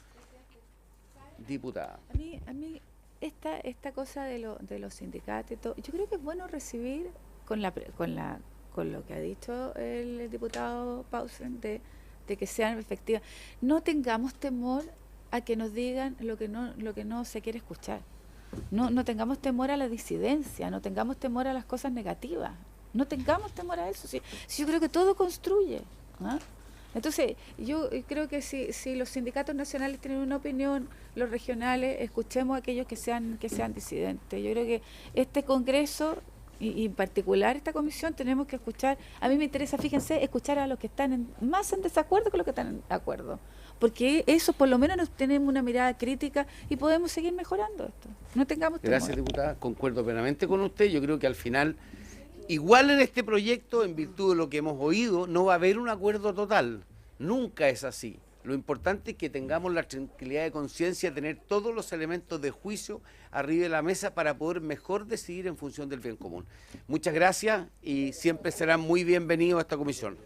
Diputada.
A mí esta cosa de los sindicatos y todo, yo creo que es bueno recibir con lo que ha dicho el diputado Paulsen de que sean efectivas. No tengamos temor a que nos digan lo que no se quiere escuchar. No tengamos temor a la disidencia, no tengamos temor a las cosas negativas, no tengamos temor a eso. Sí, yo creo que todo construye, ¿ah? Entonces, yo creo que si los sindicatos nacionales tienen una opinión, los regionales, escuchemos a aquellos que sean disidentes. Yo creo que este Congreso, y en particular esta comisión, tenemos que escuchar, a mí me interesa, fíjense, escuchar a los que están más en desacuerdo que los que están en acuerdo. Porque eso por lo menos nos tenemos una mirada crítica y podemos seguir mejorando esto. No tengamos temor.
Gracias, diputada. Concuerdo plenamente con usted. Yo creo que al final, igual en este proyecto, en virtud de lo que hemos oído, no va a haber un acuerdo total. Nunca es así. Lo importante es que tengamos la tranquilidad de conciencia, tener todos los elementos de juicio arriba de la mesa para poder mejor decidir en función del bien común. Muchas gracias y siempre serán muy bienvenidos a esta comisión.